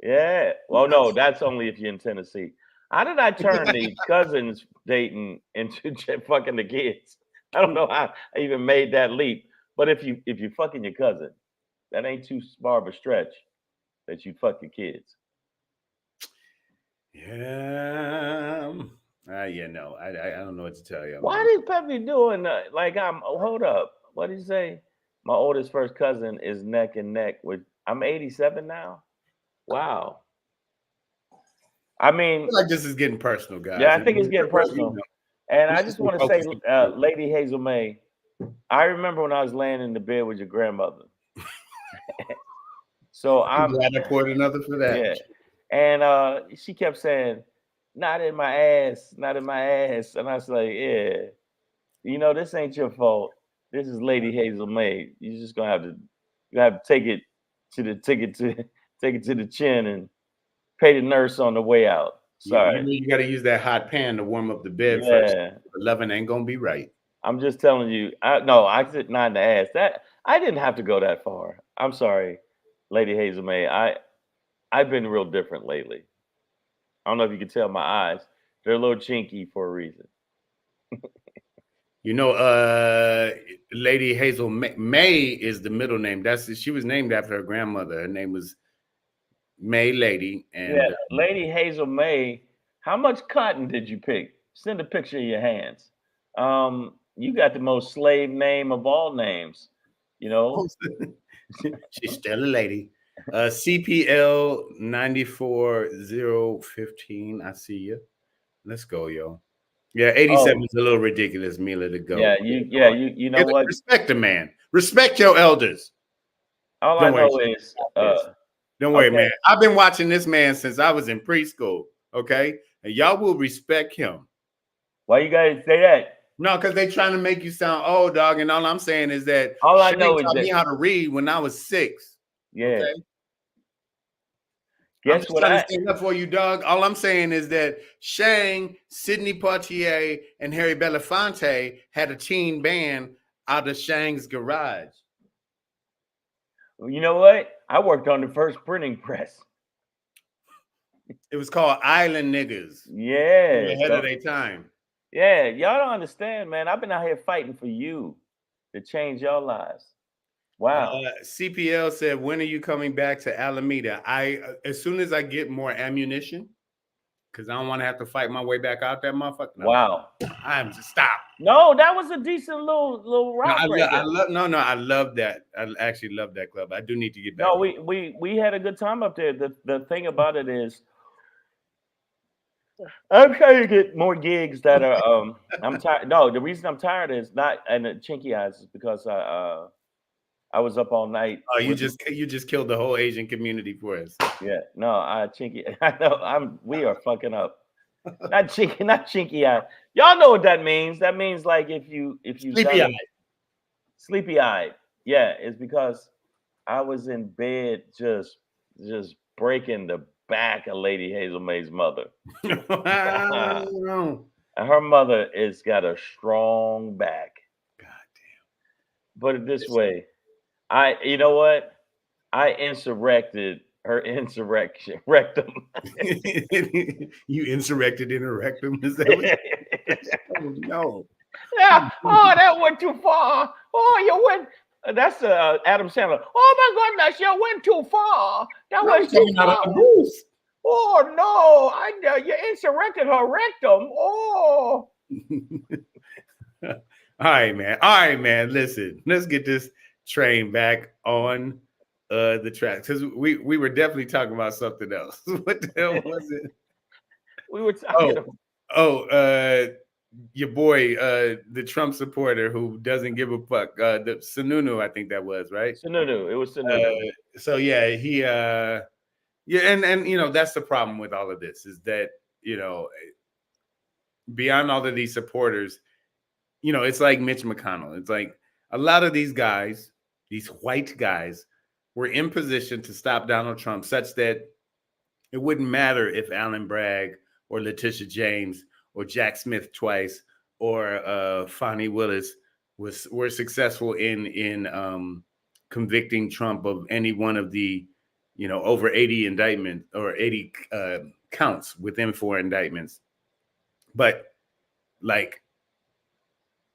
S2: Yeah. Well, no, that's only if you're in Tennessee. How did I turn the cousins dating into fucking the kids? I don't know how I even made that leap. But if you fucking your cousin, that ain't too far of a stretch that you fuck your kids.
S1: Yeah. Yeah, no, I don't know what to tell you.
S2: Why did Pepe doing that? Like, hold up. What did he say? My oldest first cousin is neck and neck with. I'm 87 now. Wow. I mean,
S1: I feel like this is getting personal, guys.
S2: Yeah, I think it's getting personal. And I just want to say, Lady Hazel May, I remember when I was laying in the bed with your grandmother. So I'm
S1: glad I poured another for that.
S2: Yeah. And she kept saying, not in my ass, not in my ass. And I was like, yeah, you know, this ain't your fault. This is Lady Hazel May. You're just gonna have to take it to the chin and pay the nurse on the way out. Sorry.
S1: You got to use that hot pan to warm up the bed first. The loving ain't gonna be right.
S2: I'm just telling you. I said not in the ass. That I didn't have to go that far. I'm sorry, Lady Hazel May. I've been real different lately. I don't know if you can tell my eyes. They're a little chinky for a reason.
S1: You know, Lady Hazel May is the middle name. She was named after her grandmother. Her name was May Lady. And
S2: Lady Hazel May. How much cotton did you pick? Send a picture of your hands. You got the most slave name of all names. You know,
S1: she's still a lady. CPL 94015. I see you. Let's go, yo. Yeah, 87 is a little ridiculous, Mila, to go.
S2: Yeah, you know what?
S1: Respect the man. Respect your elders.
S2: All I know is
S1: don't worry, man. I've been watching this man since I was in preschool. Okay, and y'all will respect him.
S2: Why you guys say that?
S1: No, because they're trying to make you sound old, dog. And all I'm saying is that
S2: all I know is
S1: taught
S2: that
S1: me how to read when I was 6.
S2: Yeah.
S1: Okay?
S2: Guess what?
S1: I'm stand up for you, dog. All I'm saying is that Shang, Sidney Poitier, and Harry Belafonte had a teen band out of Shang's garage.
S2: You know what? I worked on the first printing press.
S1: It was called Island Niggas.
S2: Yeah.
S1: Ahead of their time.
S2: Yeah, y'all don't understand, man. I've been out here fighting for you to change your lives. Wow.
S1: CPL said, when are you coming back to Alameda? As soon as I get more ammunition, because I don't want to have to fight my way back out that motherfucker. No,
S2: wow.
S1: I'm just stop.
S2: No, that was a decent little route.
S1: I love that. I actually love that club. I do need to get back.
S2: No, we had a good time up there. The thing about it is, I'm trying to get more gigs that are I'm tired. No, the reason I'm tired is not and the chinky eyes is because I was up all night.
S1: Oh, you just killed the whole Asian community for us.
S2: Yeah, no, chinky. I know we are fucking up. Not chinky eye. Y'all know what that means. That means like if you sleepy eyed. Yeah, it's because I was in bed just breaking the back of Lady Hazel May's mother. And her mother has got a strong back.
S1: God damn.
S2: Put it this way. You know what? I insurrected her insurrection rectum.
S1: You insurrected in a rectum? Is that what? Oh, no.
S2: Yeah. Oh, that went too far. Oh, you went. That's Adam Sandler. Oh my goodness, you went too far. That was too far. Oh no, you insurrected her rectum. Oh.
S1: All right, man. All right, man. Listen, let's get this train back on the track, because we were definitely talking about something else. What the hell was it?
S2: We were talking
S1: your boy, the Trump supporter who doesn't give a fuck. The Sununu, I think that was, right?
S2: Sununu. It was Sununu.
S1: So yeah, he and you know, that's the problem with all of this, is that, you know, beyond all of these supporters, you know, it's like Mitch McConnell. It's like a lot of these guys, these white guys, were in position to stop Donald Trump, such that it wouldn't matter if Alan Bragg or Letitia James or Jack Smith twice or Fonnie Willis were successful in convicting Trump of any one of the, you know, over 80 indictments or 80 counts within 4 indictments. But like,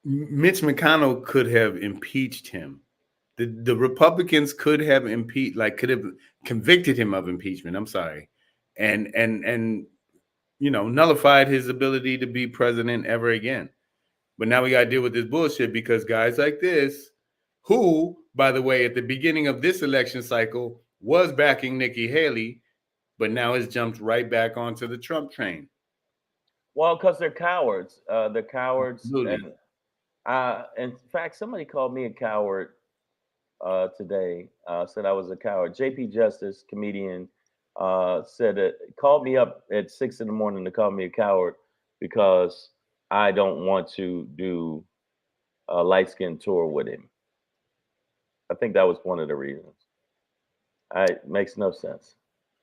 S1: Mitch McConnell could have impeached him. The Republicans could have could have convicted him of impeachment. I'm sorry, and you know, nullified his ability to be president ever again. But now we got to deal with this bullshit because guys like this, who, by the way, at the beginning of this election cycle was backing Nikki Haley, but now has jumped right back onto the Trump train.
S2: Well, because they're cowards. They're cowards.
S1: Absolutely.
S2: And in fact, somebody called me a coward today. Said I was a coward. JP Justice, comedian, said it. Called me up at 6 a.m. to call me a coward because I don't want to do a light skin tour with him. I think that was one of the reasons. It makes no sense.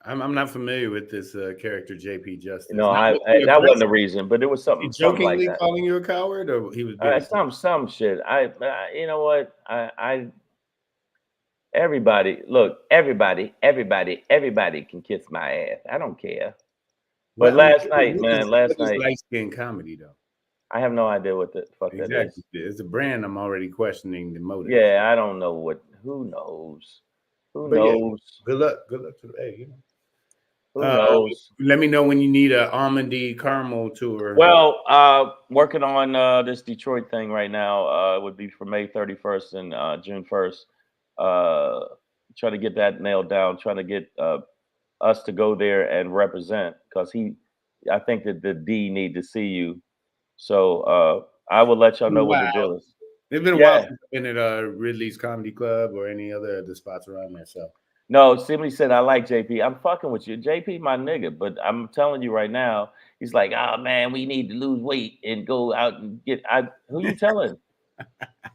S1: I'm not familiar with this character, JP Justice.
S2: No, that wasn't the reason, but it was something.
S1: Jokingly
S2: like that.
S1: calling you a coward, or he was
S2: some shit. You know what? Everybody can kiss my ass. I don't care. But last night,
S1: light skin comedy though.
S2: I have no idea what the fuck that is.
S1: It's a brand. I'm already questioning the motive.
S2: Yeah, I don't know what. Who knows? Who knows?
S1: Yeah, good luck today. You know.
S2: Who knows?
S1: Let me know when you need an almondy caramel tour.
S2: Well, working on this Detroit thing right now. It would be for May 31st and June 1st. Trying to get that nailed down. Trying to get us to go there and represent, because I think that the D need to see you. So I will let y'all know what the deal is.
S1: It's been a while since I've been at Ridley's Comedy Club or any other of the spots around there. So.
S2: No, somebody said I like JP. I'm fucking with you. JP my nigga, but I'm telling you right now, he's like, oh man, we need to lose weight and go out and get who you telling?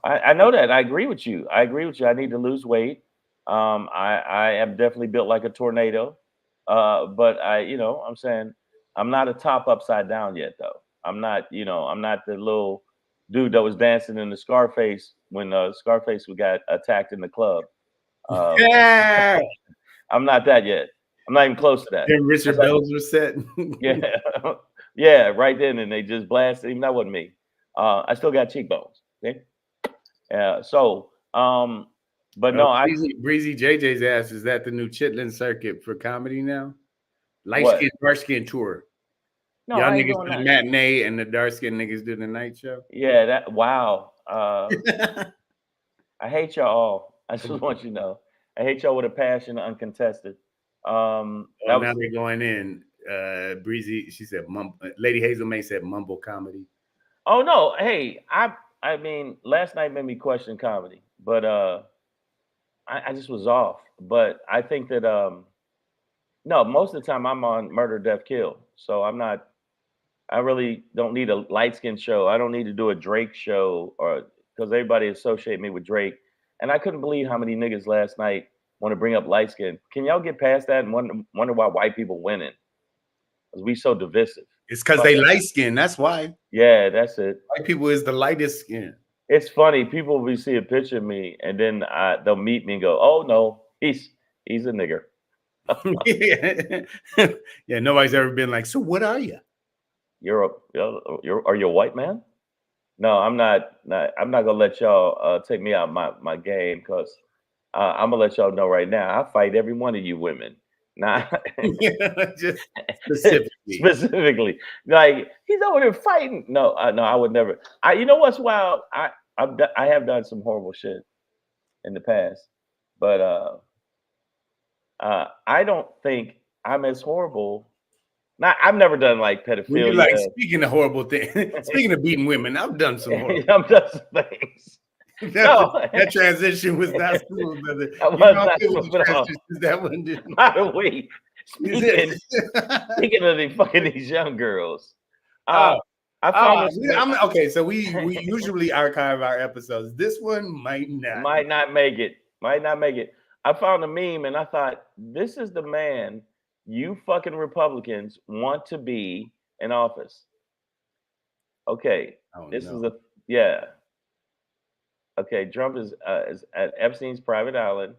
S2: I know that. I agree with you. I need to lose weight. I am definitely built like a tornado. But I'm saying I'm not a top upside down yet though. I'm not the little dude that was dancing in the Scarface when Scarface got attacked in the club.
S1: Yeah,
S2: I'm not that yet. I'm not even close to that.
S1: And Richard Bells was set.
S2: yeah, right then, and they just blasted him. That wasn't me. I still got cheekbones. Okay. But no,
S1: Breezy JJ's ass, is that the new Chitlin circuit for comedy now? Light skin, dark skin tour.
S2: No,
S1: y'all niggas do the matinee and the dark skin niggas do the night show.
S2: Yeah, wow. I hate y'all all. I just want you to know. I hate y'all with a passion, uncontested.
S1: Now they're going in. Breezy, she said, Lady Hazel May said mumble comedy.
S2: Oh no, hey, I mean, last night made me question comedy, but I just was off. But I think that no, most of the time I'm on Murder, Death, Kill, so I really don't need a light skin show. I don't need to do a Drake show, or because everybody associate me with Drake. And I couldn't believe how many niggas last night want to bring up light skin. Can y'all get past that and wonder why white people winning? Because we so divisive.
S1: It's because they light skin. That's why.
S2: Yeah, that's it.
S1: White people is the lightest skin.
S2: It's funny. People will see a picture of me, and then they'll meet me and go, "Oh no, he's a nigger."
S1: Yeah, nobody's ever been like, so what are you?
S2: Are you a white man? No, I'm not. I'm not gonna let y'all take me out my game because I'm gonna let y'all know right now. I fight every one of you women. Nah,
S1: Just specifically.
S2: specifically, like he's over there fighting. No, no, I would never. You know what's wild? I have done some horrible shit in the past, but I don't think I'm as horrible. Not, I've never done like
S1: When you're like,
S2: pedophilia.
S1: speaking of horrible things, speaking of beating women, I've done some horrible.
S2: I've done some things. No,
S1: That transition was not smooth, brother.
S2: that
S1: You
S2: was
S1: know,
S2: not
S1: it was
S2: smooth
S1: the
S2: at all.
S1: transitions that one did.
S2: By the way,
S1: Is it?
S2: speaking of these young girls,
S1: Oh,
S2: I found this
S1: okay. So we usually archive our episodes. This one might not.
S2: might not make it. Might not make it. I found a meme and I thought, this is the man you fucking Republicans want to be in office. Okay,
S1: Oh,
S2: this
S1: no.
S2: is yeah. Okay, Trump is at Epstein's private island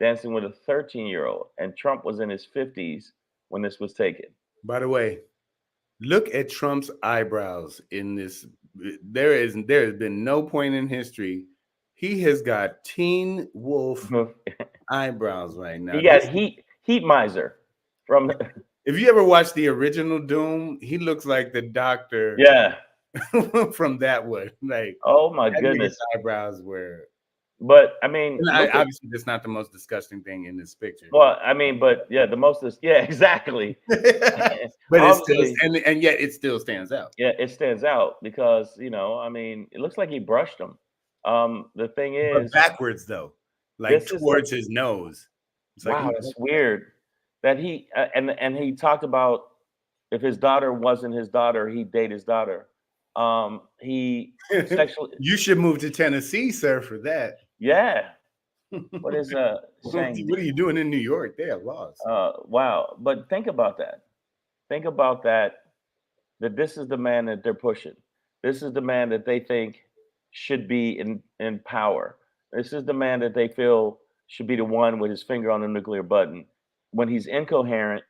S2: dancing with a 13-year-old, and Trump was in his 50s when this was taken.
S1: By the way, look at Trump's eyebrows in this. There has been no point in history. He has got Teen Wolf eyebrows right now.
S2: He got heat miser from.
S1: If you ever watched the original Doom, he looks like the doctor.
S2: Yeah.
S1: From that one. Like,
S2: oh my goodness,
S1: his eyebrows were.
S2: But I mean,
S1: obviously, that's not the most disgusting thing in this picture.
S2: Well, I mean, but yeah, exactly.
S1: But it's still, and yet it still stands out.
S2: Yeah, it stands out because I mean, it looks like he brushed him. The thing is,
S1: but backwards though, like towards his nose.
S2: It's wow, like that's weird. That he and he talked about if his daughter wasn't his daughter, he'd date his daughter. He sexually.
S1: You should move to Tennessee, sir, for that.
S2: Yeah. What is
S1: saying? What are you doing in New York? They have laws.
S2: Wow. But think about that. Think about that. That this is the man that they're pushing. This is the man that they think should be in power. This is the man that they feel should be the one with his finger on the nuclear button. When he's incoherent,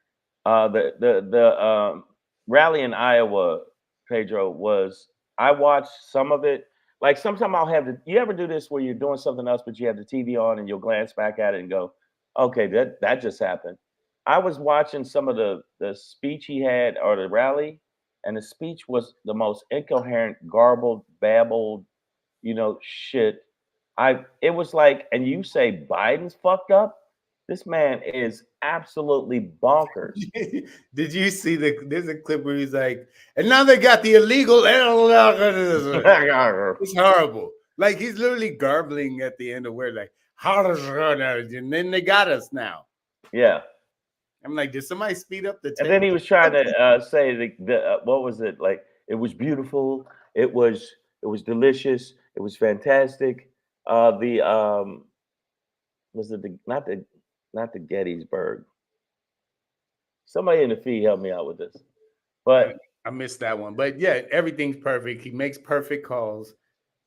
S2: the rally in Iowa, Pedro, was I watched some of it. Like sometimes I'll have you ever do this where you're doing something else, but you have the TV on and you'll glance back at it and go, okay, that just happened. I was watching some of the speech he had or the rally, and the speech was the most incoherent, garbled, babbled, shit. It was like, and you say Biden's fucked up? This man is absolutely bonkers.
S1: Did you see there's a clip where he's like, and now they got the illegal. It's horrible. Like he's literally garbling at the end of word, like, and then they got us now.
S2: Yeah.
S1: I'm like, did somebody speed up the tape?
S2: And then he was trying to say what was it? Like, it was beautiful. It was delicious. It was fantastic. Was it not the Gettysburg? Somebody in the feed help me out with this. But
S1: I missed that one. But yeah, everything's perfect. He makes perfect calls.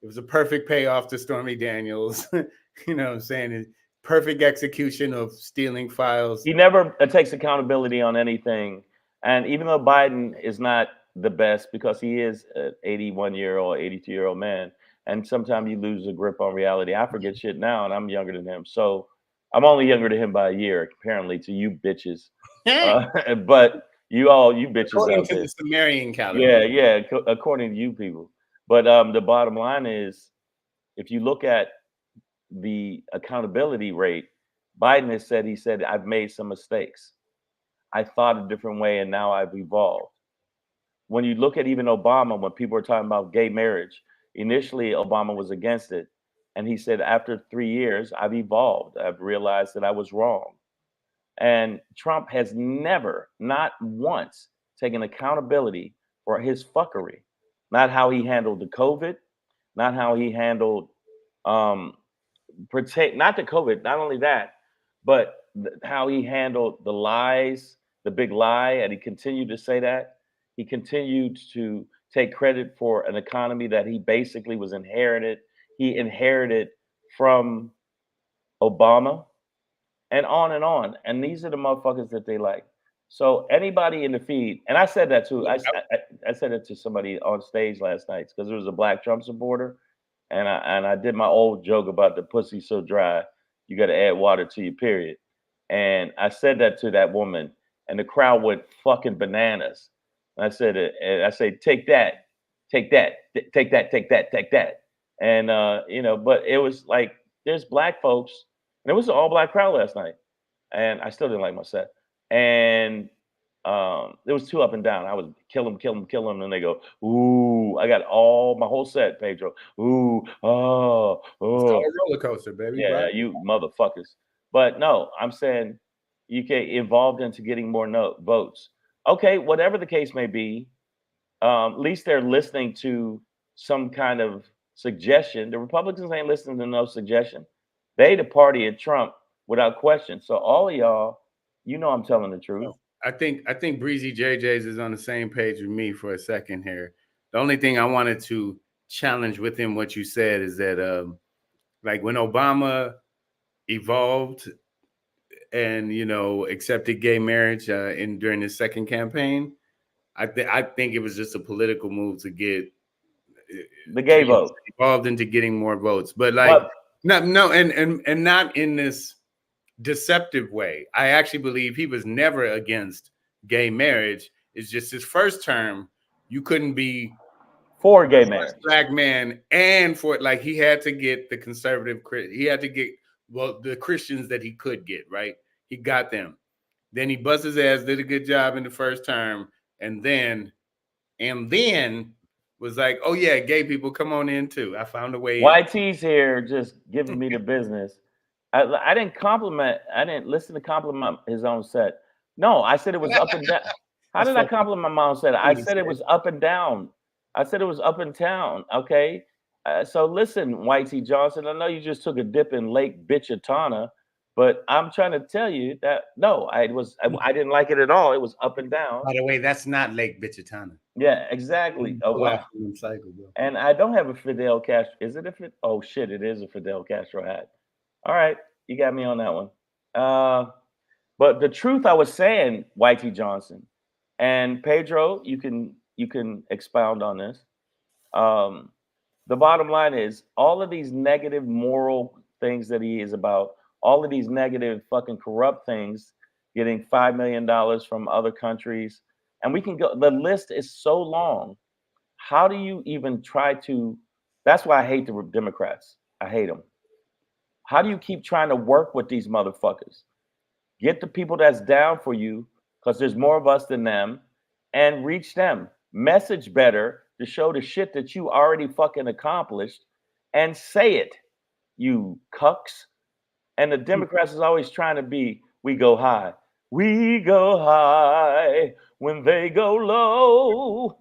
S1: It was a perfect payoff to Stormy Daniels. You know what I'm saying? Perfect execution of stealing files.
S2: He never takes accountability on anything. And even though Biden is not the best because he is an 81-year-old, 82-year-old man, and sometimes you lose a grip on reality. I forget shit now, and I'm younger than him. So I'm only younger than him by a year, apparently, to you bitches. But you bitches
S1: according
S2: out
S1: to
S2: there.
S1: the Sumerian calendar.
S2: Yeah, according to you people. But the bottom line is, if you look at the accountability rate, Biden has said, I've made some mistakes. I thought a different way, and now I've evolved. When you look at even Obama, when people are talking about gay marriage, initially Obama was against it. And he said, after 3 years, I've evolved. I've realized that I was wrong. And Trump has never, not once, taken accountability for his fuckery. Not how he handled the COVID, not how he handled not the COVID, not only that, but how he handled the lies, the big lie, and he continued to say that. He continued to take credit for an economy that he basically was inherited he inherited from Obama, and on and on. And these are the motherfuckers that they like. So anybody in the feed, and I said that too. I said it to somebody on stage last night because there was a black Trump supporter, and I did my old joke about the pussy so dry, you got to add water to your period. And I said that to that woman, and the crowd went fucking bananas. And I said, take that, take that, take that, take that, take that. And but it was like there's black folks, and it was an all black crowd last night, and I still didn't like my set. And it was too up and down. I was kill them, and they go, ooh, I got my whole set, Pedro. Ooh, oh.
S1: It's called a roller coaster, baby.
S2: Yeah,
S1: right?
S2: you motherfuckers. But no, I'm saying you get involved into getting more votes. Okay, whatever the case may be, at least they're listening to some kind of suggestion. The Republicans ain't listening to no suggestion. They the party at Trump without question. So all of y'all, I'm telling the truth.
S1: I think Breezy JJ's is on the same page with me for a second here. The only thing I wanted to challenge within what you said is that like when Obama evolved and accepted gay marriage during his second campaign, I think it was just a political move to get
S2: the gay vote
S1: evolved into getting more votes, but like and not in this deceptive way. I actually believe he was never against gay marriage. It's just his first term, you couldn't be
S2: for gay marriage,
S1: black man, and for like he had to get the conservative, he had to get the Christians that he could get, right? He got them. Then he bust his ass, did a good job in the first term, and then was like, oh yeah, gay people, come on in too. I found a way.
S2: YT's here just giving me the business. I didn't listen to compliment his own set. No, I said it was up and down. How did I compliment my own set? I said it was up and down. I said it was up and down. Okay. So listen, YT Johnson, I know you just took a dip in Lake Bichitana, but I'm trying to tell you that no, I didn't like it at all. It was up and down.
S1: By the way, that's not Lake Bichitana.
S2: Yeah, exactly. Oh, wow. And I don't have a Fidel Castro. Is it oh shit, it is a Fidel Castro hat. All right, you got me on that one. But the truth I was saying, YT Johnson and Pedro, you can expound on this. The bottom line is all of these negative moral things that he is about, all of these negative fucking corrupt things, getting $5 million from other countries, and we can go. The list is so long. How do you even try to? That's why I hate the Democrats. I hate them. How do you keep trying to work with these motherfuckers? Get the people that's down for you, because there's more of us than them, and reach them. Message better to show the shit that you already fucking accomplished, and say it, you cucks. And the Democrats is always trying to be, we go high. We go high when they go low.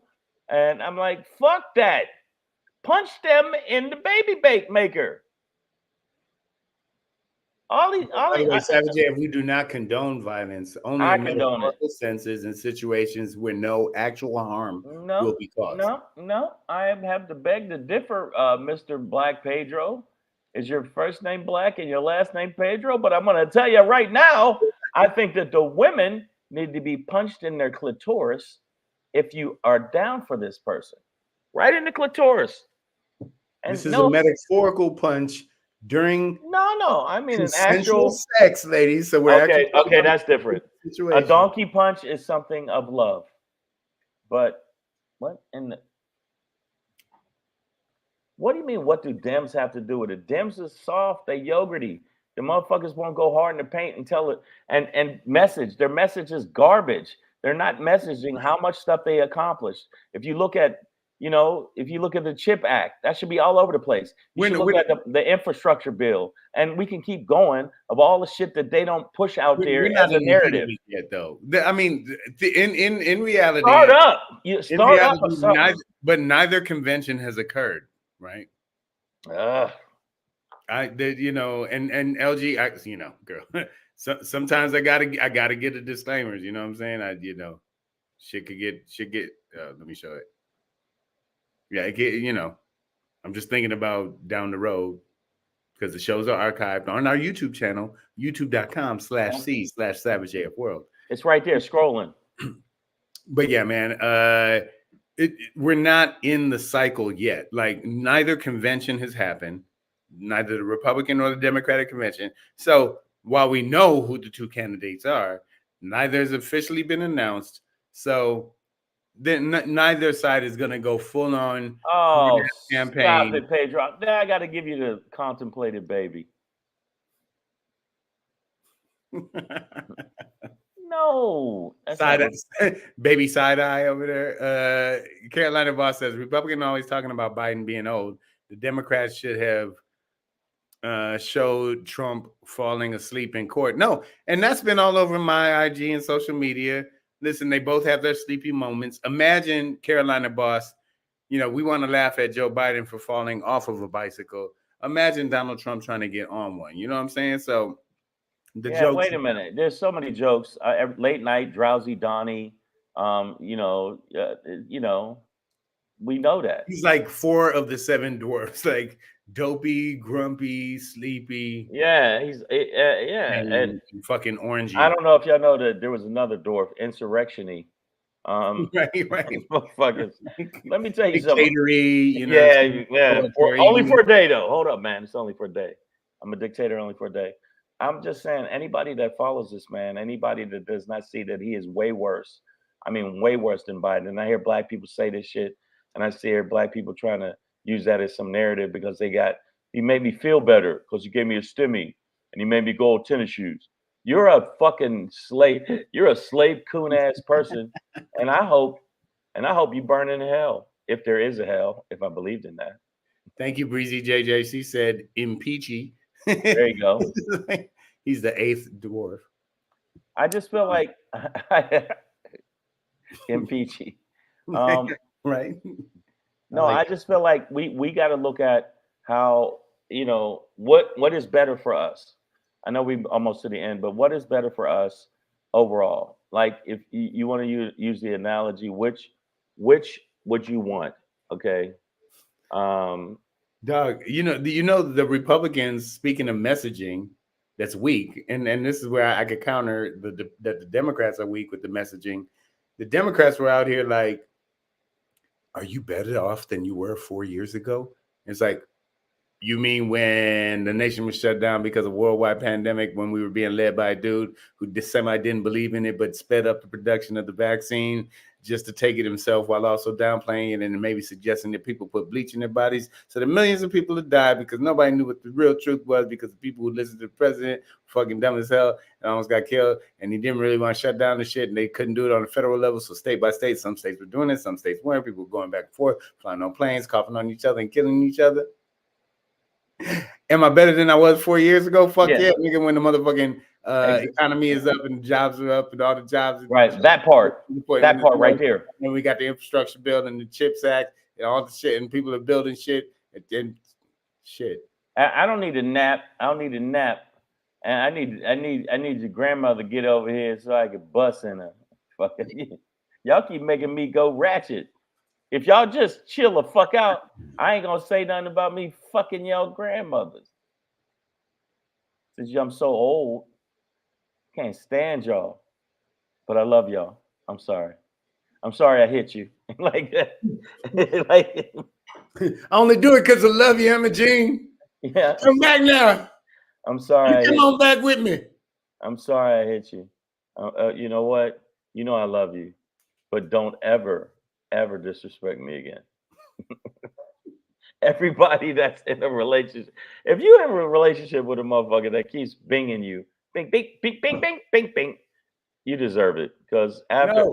S2: And I'm like, fuck that. Punch them in the baby bake maker.
S1: By the way, Savage, we do not condone violence. Only in metaphorical senses and situations where no actual harm will be caused.
S2: No. I have to beg to differ, Mr. Black Pedro. Is your first name Black and your last name Pedro? But I'm going to tell you right now, I think that the women need to be punched in their clitoris if you are down for this person. Right in the clitoris. And
S1: this is a metaphorical punch during
S2: I mean an actual
S1: sex, ladies. So we're
S2: okay, that's different. A donkey punch is something of love. But what do you mean? What do Dems have to do with it? Dems is soft, they yogurty. The motherfuckers won't go hard in the paint and tell it and message. Their message is garbage. They're not messaging how much stuff they accomplished. If you look at the CHIP Act, that should be all over the place. You should look at the infrastructure bill, and we can keep going of all the shit that they don't push out there as a narrative.
S1: Yet, though. I mean, in reality,
S2: start up. You start up.
S1: Neither convention has occurred, right? And LG, girl. Sometimes I gotta get the disclaimers. You know what I'm saying? Shit could get. Let me show it. Yeah, I'm just thinking about down the road because the shows are archived on our YouTube channel, youtube.com/c/SavageAFWorld.
S2: It's right there, scrolling.
S1: But yeah, man, we're not in the cycle yet. Like neither convention has happened, neither the Republican or the Democratic convention. So while we know who the two candidates are, neither has officially been announced. So then neither side is going to go full on campaign.
S2: Stop it, Pedro. Now I got to give you the contemplated baby. No.
S1: Baby side eye over there. Carolina Boss says Republican always talking about Biden being old. The Democrats should have showed Trump falling asleep in court. No, and that's been all over my IG and social media. Listen, they both have their sleepy moments. Imagine Carolina Boss, we want to laugh at Joe Biden for falling off of a bicycle. Imagine Donald Trump trying to get on one. You know what I'm saying? So the jokes.
S2: Wait a minute. There's so many jokes. Late night, drowsy Donnie. We know that.
S1: He's like 4 of the 7 dwarfs, like dopey, grumpy, sleepy.
S2: Yeah, he's and
S1: fucking orangey.
S2: I don't know if y'all know that there was another dwarf, insurrection-y.
S1: Right.
S2: Motherfuckers. Let me tell you something.
S1: Yeah.
S2: Only for a day, though. Hold up, man. It's only for a day. I'm a dictator only for a day. I'm just saying, anybody that follows this man, anybody that does not see that he is way worse. I mean, way worse than Biden. And I hear black people say this shit, and I see black people trying to use that as some narrative because he made me feel better because he gave me a stimmy and he made me gold tennis shoes. You're a fucking slave. You're a slave coon ass person. And I hope you burn in hell if there is a hell, if I believed in that.
S1: Thank you, Breezy JJC said impeachy.
S2: There you go.
S1: He's the 8th dwarf.
S2: I just feel like impeachy.
S1: Right.
S2: No, I just feel like we got to look at how, what is better for us. I know we're almost to the end, but what is better for us overall? Like if you want to use the analogy, which would you want? Okay.
S1: Doug, the Republicans, speaking of messaging, that's weak, and this is where I could counter that the Democrats are weak with the messaging. The Democrats were out here like, are you better off than you were 4 years ago? It's like, you mean when the nation was shut down because of worldwide pandemic, when we were being led by a dude who didn't believe in it, but sped up the production of the vaccine just to take it himself while also downplaying it and maybe suggesting that people put bleach in their bodies. So the millions of people have died because nobody knew what the real truth was because the people who listened to the president were fucking dumb as hell and almost got killed. And he didn't really want to shut down the shit and they couldn't do it on a federal level. So state by state, some states were doing it, some states weren't. People were going back and forth, flying on planes, coughing on each other and killing each other. Am I better than I was 4 years ago? Fuck yeah, nigga, when the motherfucking economy is up and jobs are up and all the jobs.
S2: Right, that part right there.
S1: And we got the infrastructure bill and the CHIPS Act and all the shit, and people are building shit and shit.
S2: I don't need a nap. And I need your grandmother to get over here so I can bust in her. Fucking y'all keep making me go ratchet. If y'all just chill the fuck out, I ain't gonna say nothing about me fucking y'all grandmothers. Since I'm so old, can't stand y'all. But I love y'all. I'm sorry I hit you like that. Like,
S1: I only do it because I love you, Emma Jean.
S2: Yeah.
S1: Come back now.
S2: I'm sorry.
S1: Come on back with me.
S2: I'm sorry I hit you. You know what? You know I love you. But don't ever disrespect me again. Everybody that's in a relationship, if you have a relationship with a motherfucker that keeps binging you, bing, bing, bing, bing, bing, bing, bing, you deserve it. Because after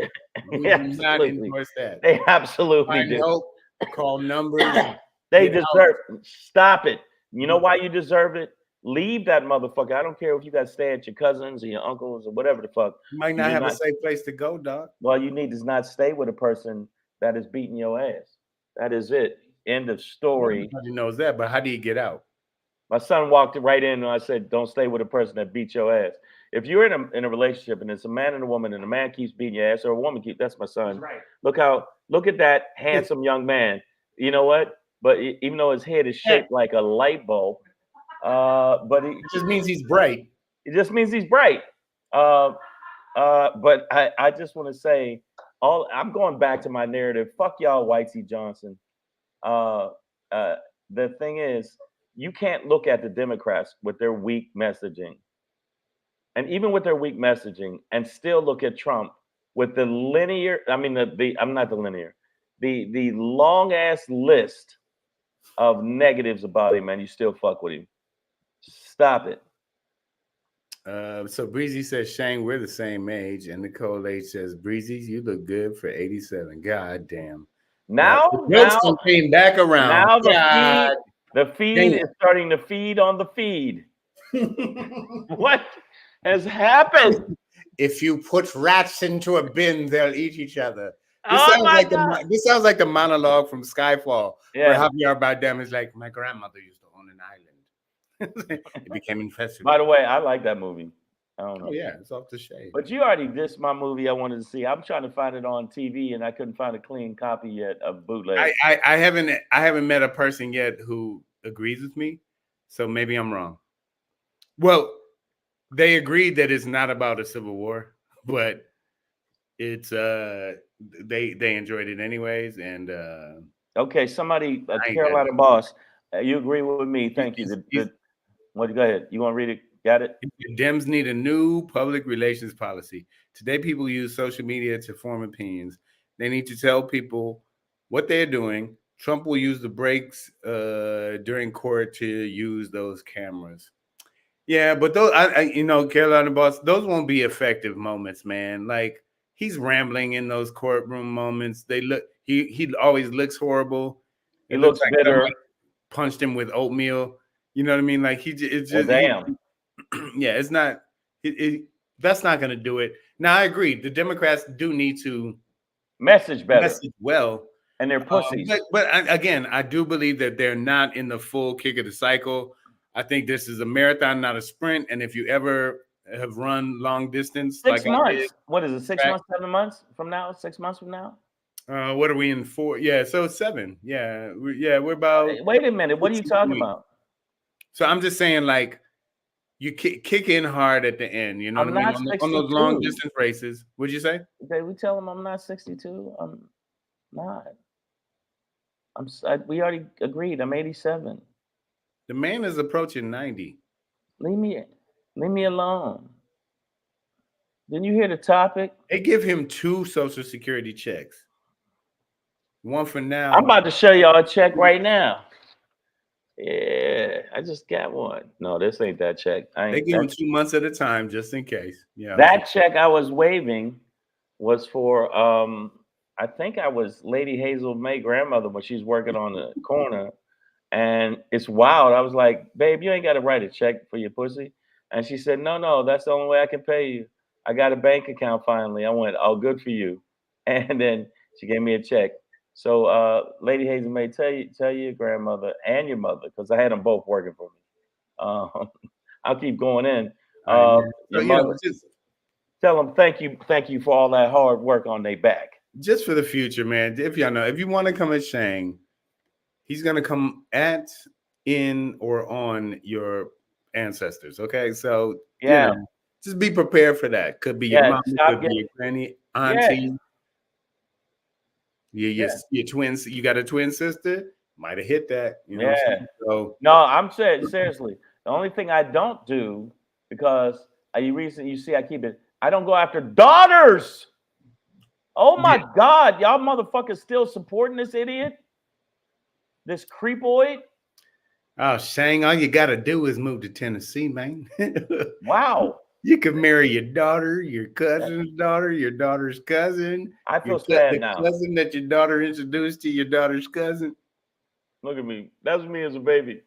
S1: we do not endorse that.
S2: They absolutely do.
S1: Help, call numbers.
S2: They deserve it. Stop it. You know why you deserve it? Leave that motherfucker. I don't care if you got to stay at your cousins or your uncles or whatever the fuck.
S1: You might not have a safe place to go, dog.
S2: Well, you need to not stay with a person that is beating your ass. That is it. End of story.
S1: Everybody knows that, but how do you get out?
S2: My son walked right in and I said, don't stay with a person that beats your ass. If you're in a relationship and it's a man and a woman and a man keeps beating your ass or a woman keeps, that's my son. Right. Look at that handsome young man. You know what? but even though his head is shaped like a light bulb, but
S1: it just means he's bright.
S2: It just means he's bright. But I just want to say, I'm going back to my narrative. Fuck y'all, Whitey Johnson. The thing is, you can't look at the Democrats with their weak messaging, and even with their weak messaging, and still look at Trump with the linear. I mean, I'm not the linear, the long ass list of negatives about him, and you still fuck with him. Stop it.
S1: So Breezy says, Shane, we're the same age. And Nicole H says, Breezy, you look good for 87. God damn.
S2: Now
S1: came back around.
S2: Now the feed is starting to feed on the feed. What has happened?
S1: If you put rats into a bin, they'll eat each other. This sounds like the monologue from Skyfall, where Javier Bardem is like, my grandmother used to own an island. It became infested.
S2: By the way, I like that movie. I don't know.
S1: Oh yeah, it's off the shade.
S2: But you already dissed my movie I wanted to see. I'm trying to find it on TV, and I couldn't find a clean copy yet of bootleg.
S1: I haven't met a person yet who agrees with me, so maybe I'm wrong. Well, they agreed that it's not about a civil war, but it's they enjoyed it anyways. And
S2: okay, somebody, Carolina boss, you agree with me? Thank you. Go ahead. You want to read it? Got it?
S1: Dems need a new public relations policy. Today, people use social media to form opinions. They need to tell people what they're doing. Trump will use the breaks during court to use those cameras. Yeah, but those, Carolina boss, those won't be effective moments, man. Like, he's rambling in those courtroom moments. He always looks horrible.
S2: He looks like bitter.
S1: Punched him with oatmeal. You know what I mean? Like it's just
S2: damn.
S1: It's not. That's not going to do it. Now I agree. The Democrats do need to
S2: message better,
S1: well,
S2: and they're pussies.
S1: But again, I do believe that they're not in the full kick of the cycle. I think this is a marathon, not a sprint. And if you ever have run long distance,
S2: 6 months. What is it? 6 months? 7 months from now? 6 months from now?
S1: What are we in 4? Yeah, so 7. Yeah, we're about.
S2: Wait a minute. What are you talking about?
S1: So I'm just saying, like, you kick in hard at the end. You know
S2: what
S1: I mean? On those long distance races. What'd you say?
S2: Okay, we tell them I'm not 62. I'm not. We already agreed. I'm 87.
S1: The man is approaching 90.
S2: Leave me alone. Didn't you hear the topic?
S1: They give him 2 Social Security checks. One for now.
S2: I'm about to show y'all a check right now. Yeah, I just got one. No, this ain't that check.
S1: They give him 2 months at a time, just in case. Yeah.
S2: That check I was waving was for I think I was Lady Hazel May grandmother when she's working on the corner. And it's wild. I was like, babe, you ain't got to write a check for your pussy. And she said, no, that's the only way I can pay you. I got a bank account finally. I went, oh, good for you. And then she gave me a check. So, Lady Hazel May, tell your grandmother and your mother, because I had them both working for me. I'll keep going in. Your mother, tell them thank you for all that hard work on their back.
S1: Just for the future, man. If y'all know, if you want to come at Shane, he's gonna come at, in, or on your ancestors. Okay, so just be prepared for that. Could be your mom, could be your granny, auntie. Your twins. You got a twin sister. Might have hit that. You know what I'm saying? So
S2: no, I'm saying seriously. The only thing I don't do, because you see, I keep it. I don't go after daughters. Oh my God, y'all motherfuckers still supporting this idiot, this creepoid.
S1: Oh, Shane, all you gotta do is move to Tennessee, man.
S2: Wow.
S1: You could marry your daughter, your cousin's daughter, your daughter's cousin.
S2: I feel sad now.
S1: The cousin that your daughter introduced to your daughter's cousin.
S2: Look at me. That was me as a baby.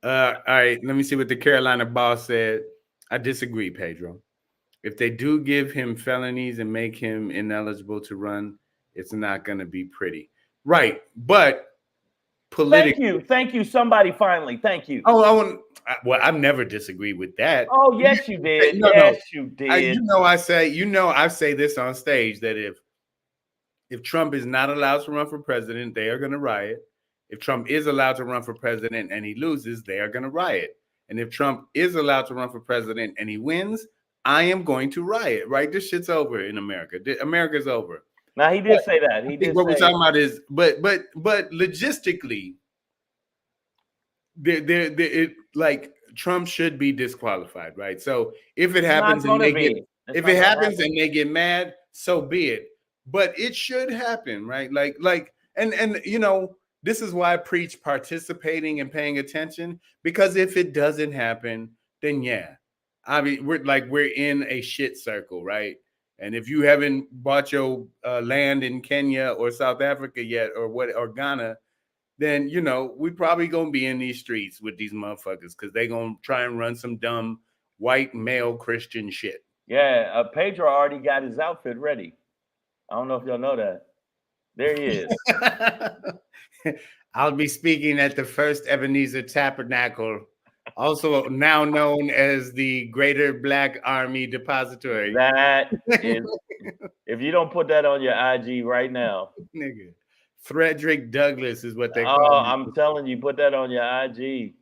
S1: All right, let me see what the Carolina boss said. I disagree, Pedro. If they do give him felonies and make him ineligible to run, it's not going to be pretty. Right, but politically.
S2: Thank you. Somebody finally. Thank you.
S1: Oh, I've never disagreed with that.
S2: Oh, yes, you did. You did.
S1: I say this on stage, that If Trump is not allowed to run for president, they are going to riot. If Trump is allowed to run for president and he loses, they are going to riot. And if Trump is allowed to run for president and he wins, I am going to riot, right? This shit's over in America. America's over.
S2: Now, he did say that. He did
S1: what
S2: say,
S1: we're talking about is, but logistically, like Trump should be disqualified, right? So if it happens and they get mad, so be it. But it should happen, right? And you know, this is why I preach participating and paying attention, because if it doesn't happen, then yeah, I mean, we're in a shit circle, right? And if you haven't bought your land in Kenya or South Africa yet, or Ghana, then you know we probably gonna be in these streets with these motherfuckers because they gonna try and run some dumb white male Christian shit.
S2: Yeah, Pedro already got his outfit ready. I don't know if y'all know that. There he is.
S1: I'll be speaking at the First Ebenezer Tabernacle, also now known as the Greater Black Army Depository.
S2: That is, if you don't put that on your IG right now,
S1: nigga, Frederick Douglass is what they call me.
S2: I'm telling you, put that on your IG.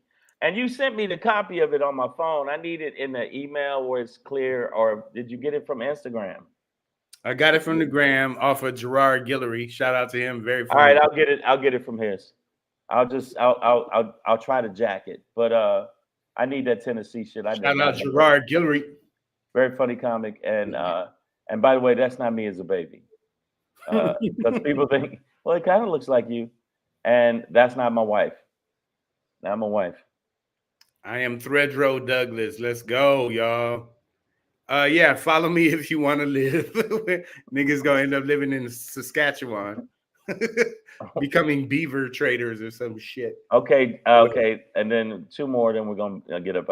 S2: And you sent me the copy of it on my phone. I need it in the email where it's clear, or did you get it from Instagram?
S1: I got it from the gram off of Gerard Guillory. Shout out to him. Very funny.
S2: All right, I'll get it from his. I'll try to jack it. But I need that Tennessee shit.
S1: Shout out Gerard Guillory.
S2: Very funny comic. And by the way, that's not me as a baby. Because people think, well, it kind of looks like you. And that's not my wife. Not my wife.
S1: I am Threadrow Douglas. Let's go, y'all. Yeah, follow me if you want to live. Niggas gonna end up living in Saskatchewan, becoming beaver traders or some shit.
S2: Okay, and then two more. Then we're gonna get up.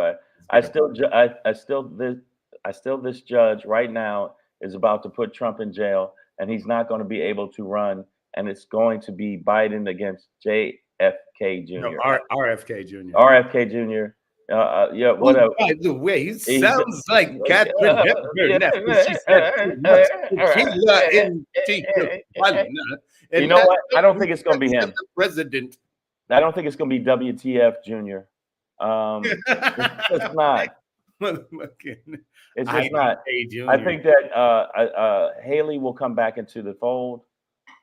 S2: This judge right now is about to put Trump in jail, and he's not going to be able to run, and it's going to be Biden against JFK Jr.
S1: No, RFK Jr.
S2: RFK Jr. Yeah, whatever.
S1: By the way, he sounds like Catherine Hepburn.
S2: You know what? I don't think it's going to be him.
S1: President.
S2: I don't think it's going to be WTF Jr. It's just not. It's just not. I think that Haley will come back into the fold,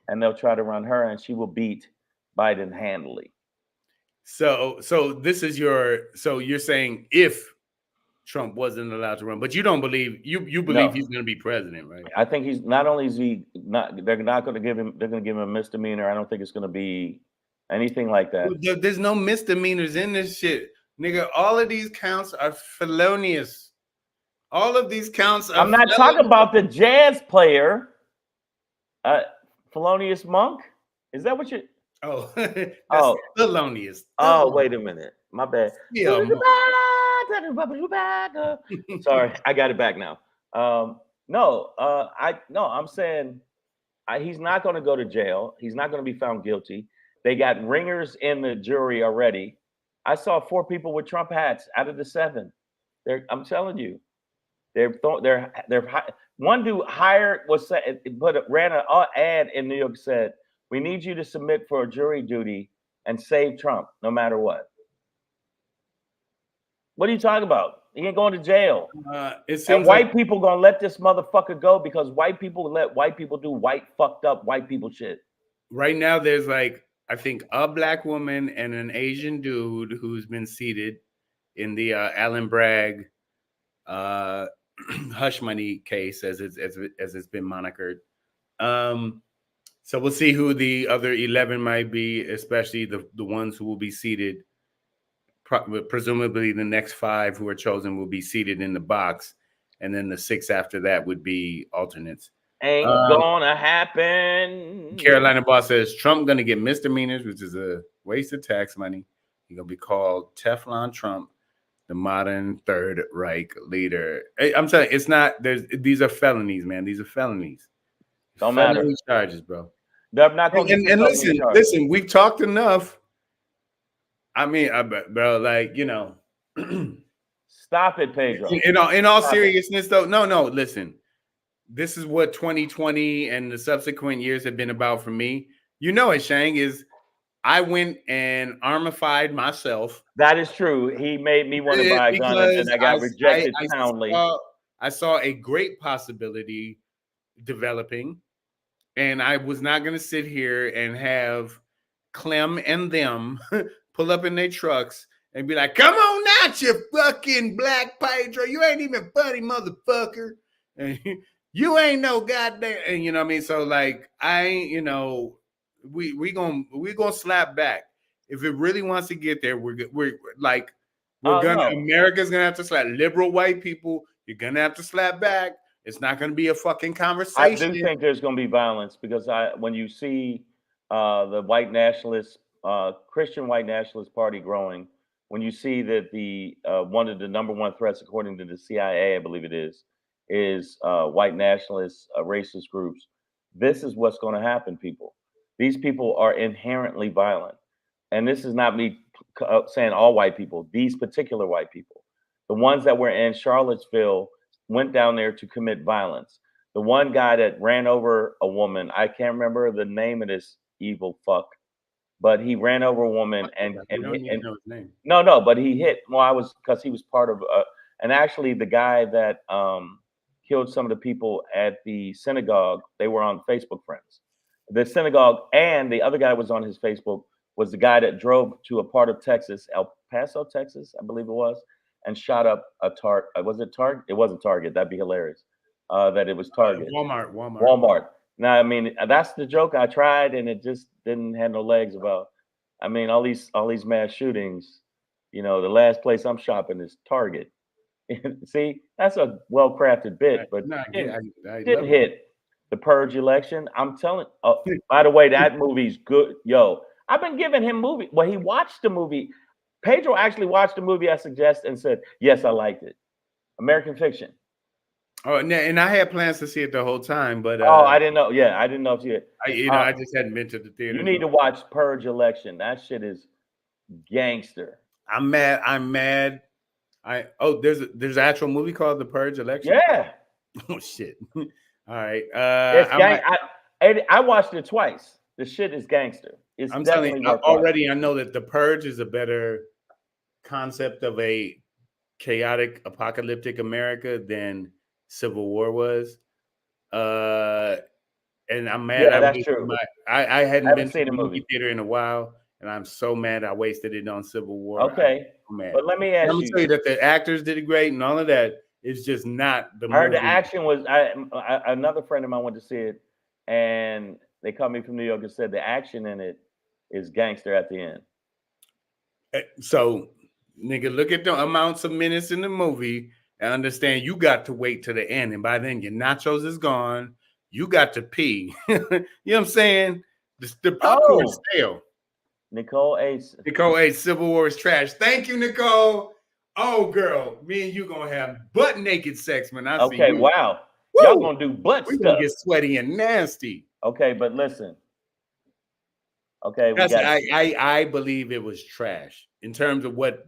S2: and they'll try to run her, and she will beat Biden handily.
S1: So this is you're saying if Trump wasn't allowed to run, but you don't believe you believe he's going to be president, right?
S2: I think he's not only is he not. They're not going to give him. They're going to give him a misdemeanor. I don't think it's going to be anything like that.
S1: Well, there's no misdemeanors in this shit, nigga. All of these counts are felonious. All of these counts are.
S2: I'm not talking about the jazz player, felonious monk. Is that what you?
S1: Oh, that's felonious.
S2: Oh, wait a minute. My bad.
S1: Yeah.
S2: Sorry, I got it back now. I'm saying he's not going to go to jail. He's not going to be found guilty. They got ringers in the jury already. I saw 4 people with Trump hats out of the 7. I'm telling you, they're one dude ran an ad in New York, said, "We need you to submit for a jury duty and save Trump no matter what." What are you talking about? He ain't going to jail. And white people gonna let this motherfucker go because white people let white people do fucked up white people shit.
S1: Right now, there's I think a black woman and an Asian dude who's been seated in the Allen Bragg hush money case, as it's been monikered. So we'll see who the other 11 might be, especially the ones who will be seated. Presumably the next 5 who are chosen will be seated in the box. And then the 6 after that would be alternates.
S2: Ain't gonna happen.
S1: Carolina Boss says Trump gonna get misdemeanors, which is a waste of tax money. He's gonna be called Teflon Trump, the modern Third Reich leader. I'm telling you, it's not. These are felonies, man. These are felonies.
S2: Don't matter.
S1: Charges, bro.
S2: They're not going
S1: and listen. We've talked enough. I mean, bro,
S2: Stop it, Pedro.
S1: In all seriousness, though, no. Listen, this is what 2020 and the subsequent years have been about for me. You know it, Shang, is I went and armified myself.
S2: That is true. He made me want to buy a gun, and I got rejected soundly.
S1: I saw a great possibility developing, and I was not going to sit here and have Clem and them pull up in their trucks and be like, "Come on out, you fucking Black Pedro! You ain't even funny, motherfucker, and you ain't no goddamn." And you know what I mean? So like, I ain't, you know, we gonna slap back. If it really wants to get there, we're gonna America's gonna have to slap liberal white people. You're gonna have to slap back. It's not gonna be a fucking conversation.
S2: I do think there's gonna be violence because when you see the white nationalist, Christian white nationalist party growing, when you see that the one of the number one threats, according to the CIA, I believe it is white nationalist racist groups. This is what's going to happen, people. These people are inherently violent. And this is not me saying all white people, these particular white people. The ones that were in Charlottesville went down there to commit violence. The one guy that ran over a woman, I can't remember the name of this evil fuck, but he ran over a woman and
S1: know his name.
S2: No, but he hit. Well, because he was part of, and actually the guy that killed some of the people at the synagogue, they were on Facebook friends. The synagogue and the other guy was on his Facebook was the guy that drove to a part of Texas, El Paso, Texas, I believe it was, and shot up a Target. Was it Target? It wasn't Target. That'd be hilarious. That it was Target. Walmart. Now, I mean, that's the joke I tried, and it just didn't have no legs about. I mean, all these mass shootings. You know, the last place I'm shopping is Target. See, that's a well-crafted bit, but didn't hit. The Purge election. I'm telling. By the way, that movie's good. Yo, I've been giving him movie. Well, he watched the movie. Pedro actually watched the movie I suggest and said, "Yes, I liked it." American Fiction.
S1: Oh, and I had plans to see it the whole time, but
S2: I didn't know. Yeah, I didn't know if you.
S1: I just hadn't been to the theater.
S2: You need to watch Purge Election. That shit is gangster.
S1: I'm mad. There's an actual movie called The Purge Election.
S2: Yeah.
S1: Oh shit. All right.
S2: I watched it twice. The shit is gangster. I'm telling you,
S1: already I know that The Purge is a better concept of a chaotic apocalyptic America than Civil War was. And I'm mad.
S2: Yeah, that's true.
S1: I hadn't been to the movie theater in a while, and I'm so mad I wasted it on Civil War.
S2: Okay. But let me ask you.
S1: I'm gonna tell you that the actors did it great and all of that. It's just not the movie.
S2: I heard the action was. Another friend of mine went to see it, and they called me from New York and said the action in it is gangster at the end.
S1: So, nigga, look at the amounts of minutes in the movie and understand you got to wait to the end, and by then your nachos is gone. You got to pee. You know what I'm saying? The popcorn's stale.
S2: Nicole Ace.
S1: Civil War is trash. Thank you, Nicole. Oh, girl, me and you gonna have butt naked sex, man.
S2: Okay, wow. Woo! Y'all gonna do butt stuff.
S1: Gonna get sweaty and nasty.
S2: Okay, but listen. Okay,
S1: I believe it was trash in terms of what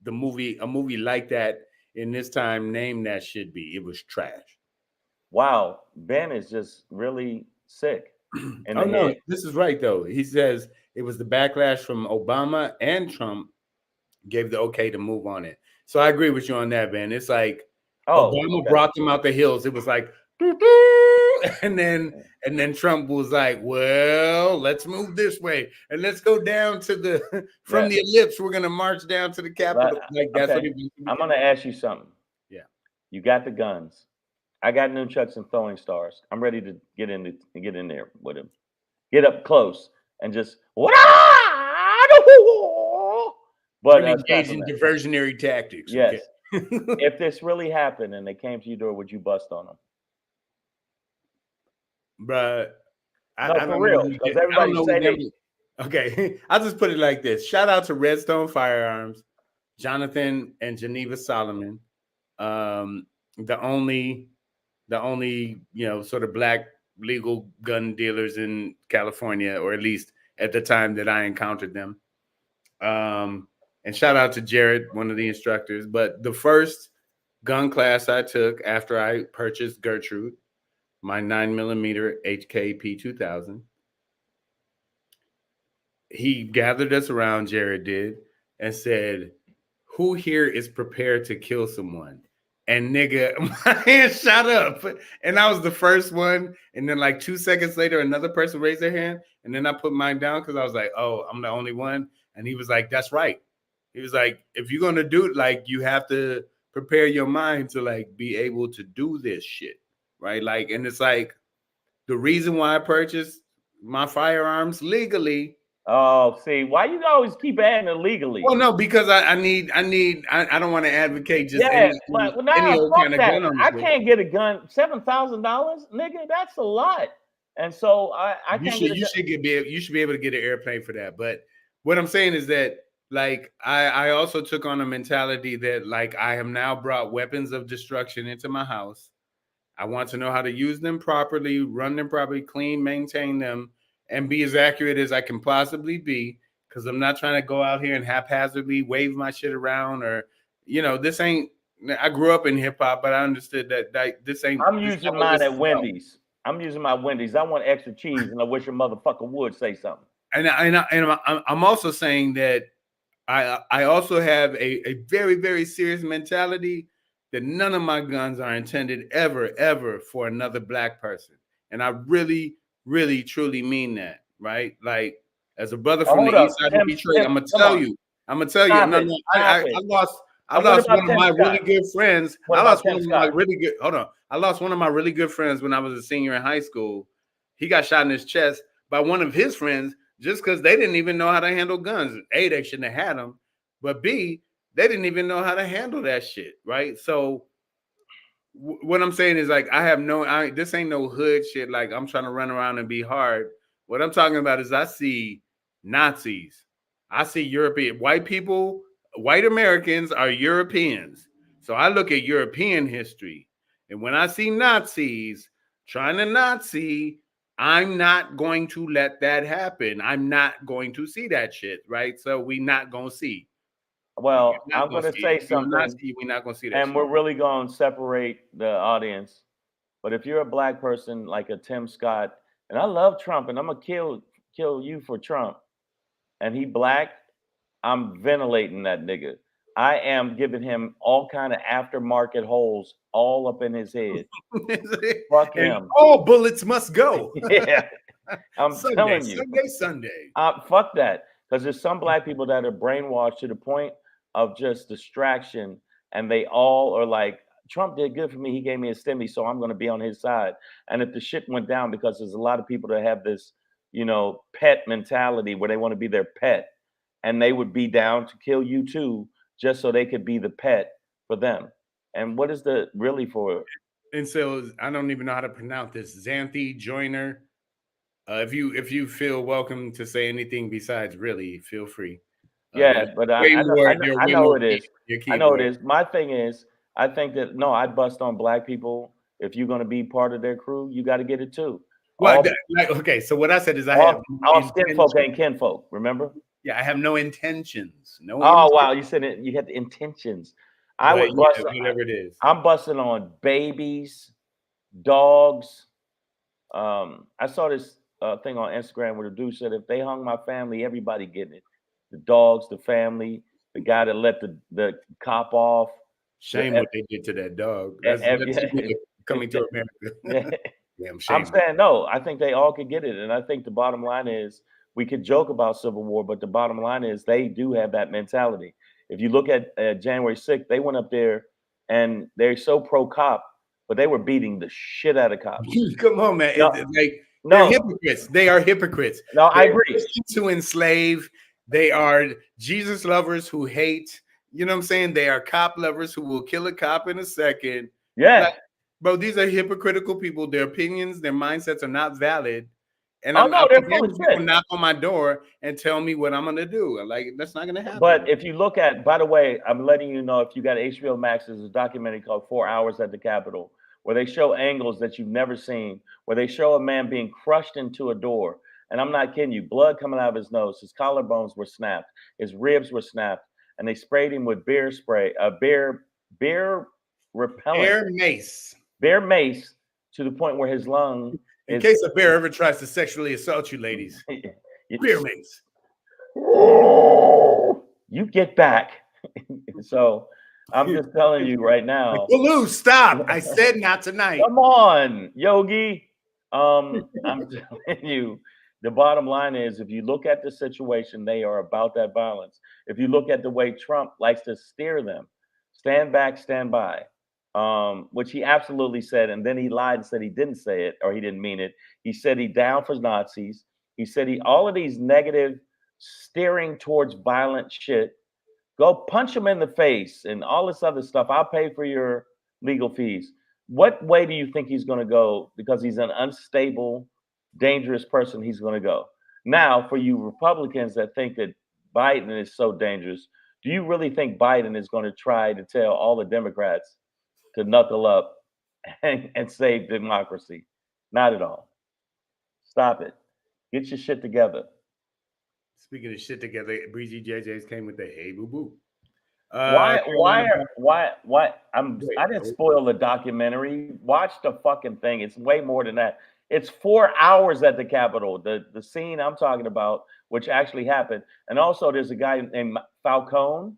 S1: a movie like that in this time name that should be. It was trash.
S2: Wow, Ben is just really sick.
S1: No, this is right though. He says it was the backlash from Obama and Trump gave the okay to move on it. So I agree with you on that, Ben. It's like Obama brought them out the hills. It was like, and then Trump was like, well, let's move this way and let's go down to the from the ellipse. We're gonna march down to the Capitol. That's what
S2: I'm gonna ask you something.
S1: Yeah,
S2: you got the guns. I got nunchucks and throwing stars. I'm ready to get in there with him. Get up close and just
S1: but engage in diversionary tactics.
S2: Yes. Okay. If this really happened and they came to your door, would you bust on them?
S1: But
S2: for real, because everybody say
S1: okay, I'll just put it like this. Shout out to Redstone Firearms, Jonathan and Geneva Solomon. The only sort of black legal gun dealers in California, or at least at the time that I encountered them. And shout out to Jared, one of the instructors. But the first gun class I took after I purchased Gertrude my 9mm HK P2000. He gathered us around, Jared did, and said, "Who here is prepared to kill someone?" And nigga, my hand shot up, and I was the first one. And then like 2 seconds later, another person raised their hand, and then I put mine down because I was like, "Oh, I'm the only one." And he was like, "That's right." He was like, "If you're gonna do it, like you have to prepare your mind to like be able to do this shit, right?" Like, and it's like the reason why I purchased my firearms legally.
S2: Oh, see, why you always keep adding illegally?
S1: Well, no, because I don't want to advocate just any old
S2: fuck
S1: kind of
S2: that.
S1: gun on
S2: I
S1: this.
S2: can't get a gun, $7,000, nigga. That's a lot. And so I can't get a gun.
S1: You should be able to get an airplane for that. But what I'm saying is that like I also took on a mentality that like I have now brought weapons of destruction into my house. I want to know how to use them properly, run them properly, clean, maintain them, and be as accurate as I can possibly be. Because I'm not trying to go out here and haphazardly wave my shit around, or this ain't. I grew up in hip hop, but I understood that this ain't.
S2: I'm using mine at Wendy's. I'm using my Wendy's. I want extra cheese, and I wish a motherfucker would say something.
S1: And I'm also saying that I also have a very, very serious mentality that none of my guns are intended ever for another black person. And I really, really, truly mean that, right? Like, as a brother from the east side of Detroit, I'm gonna tell you. I lost one of my really good friends. I lost one of my really good friends when I was a senior in high school. He got shot in his chest by one of his friends just because they didn't even know how to handle guns. A, they shouldn't have had them, but B, they didn't even know how to handle that shit, right? So what I'm saying is like this ain't no hood shit. Like I'm trying to run around and be hard. What I'm talking about is I see Nazis. I see European white people. White Americans are Europeans. So I look at European history. And when I see Nazis trying to Nazi, I'm not going to let that happen. I'm not going to see that shit, right? So we not going to see.
S2: Well, I'm going to say something.
S1: We're not going to see that
S2: and
S1: shit.
S2: We're really going to separate the audience. But if you're a black person like a Tim Scott, and I love Trump, and I'm going to kill you for Trump, and he black, I'm ventilating that nigga. I am giving him all kind of aftermarket holes all up in his head. Fuck him.
S1: All bullets must go.
S2: Yeah. I'm telling you.
S1: Sunday.
S2: Fuck that. Because there's some black people that are brainwashed to the point of just distraction. And they all are like, Trump did good for me. He gave me a stimmy, so I'm going to be on his side. And if the shit went down, because there's a lot of people that have this, pet mentality where they want to be their pet. And they would be down to kill you too, just so they could be the pet for them. And what is the really for?
S1: And so I don't even know how to pronounce this. Xanthi Joyner. If you feel welcome to say anything besides really, feel free.
S2: Yeah, but I know it is. I know it is. My thing is, I think that I bust on black people. If you're going to be part of their crew, you got to get it too.
S1: Well, okay. So what I said is
S2: all skin folk ain't kinfolk. Remember?
S1: Yeah, I have no intentions.
S2: Wow, you said it. You had the intentions. I would bust
S1: whatever it is.
S2: I'm busting on babies, dogs. I saw this thing on Instagram where the dude said, if they hung my family, everybody getting it. The dogs, the family, the guy that let the cop off.
S1: Shame what they did to that dog. That's coming to America. Damn shame.
S2: I'm saying no. I think they all could get it, and I think the bottom line is we could joke about Civil War, but the bottom line is they do have that mentality. If you look at January 6th, they went up there and they're so pro-cop, but they were beating the shit out of cops.
S1: Come on, man. They're hypocrites. They are hypocrites.
S2: No, I agree.
S1: To enslave. They are Jesus lovers who hate. You know what I'm saying? They are cop lovers who will kill a cop in a second.
S2: Yeah.
S1: Bro, these are hypocritical people. Their opinions, their mindsets are not valid. And
S2: they're full of shit.
S1: Knock on my door and tell me what I'm gonna do. Like, that's not gonna happen.
S2: But if you look at, by the way, I'm letting you know, if you got HBO Max, there's a documentary called 4 Hours at the Capitol, where they show angles that you've never seen, where they show a man being crushed into a door. And I'm not kidding you, blood coming out of his nose, his collarbones were snapped, his ribs were snapped, and they sprayed him with beer spray, beer repellent.
S1: Bear mace.
S2: Bear mace, to the point where his lung
S1: In case a bear ever tries to sexually assault you, ladies, beer mates.
S2: You get back. So I'm just telling you right now.
S1: Baloo, stop! I said not tonight.
S2: Come on, Yogi. I'm telling you, the bottom line is, if you look at the situation, they are about that balance. If you look at the way Trump likes to steer them, stand back, stand by, which he absolutely said, and then he lied and said he didn't say it or he didn't mean it. He said he down for Nazis. He said all of these negative steering towards violent shit. Go punch him in the face and all this other stuff. I'll pay for your legal fees. What way do you think he's going to go? Because he's an unstable, dangerous person, he's going to go. Now, for you Republicans that think that Biden is so dangerous, do you really think Biden is going to try to tell all the Democrats to knuckle up and save democracy? Not at all. Stop it. Get your shit together.
S1: Speaking of shit together, Breezy JJ's came with the hey boo boo.
S2: I didn't spoil the documentary. Watch the fucking thing. It's way more than that. It's 4 hours at the Capitol. The scene I'm talking about, which actually happened. And also there's a guy named Falcone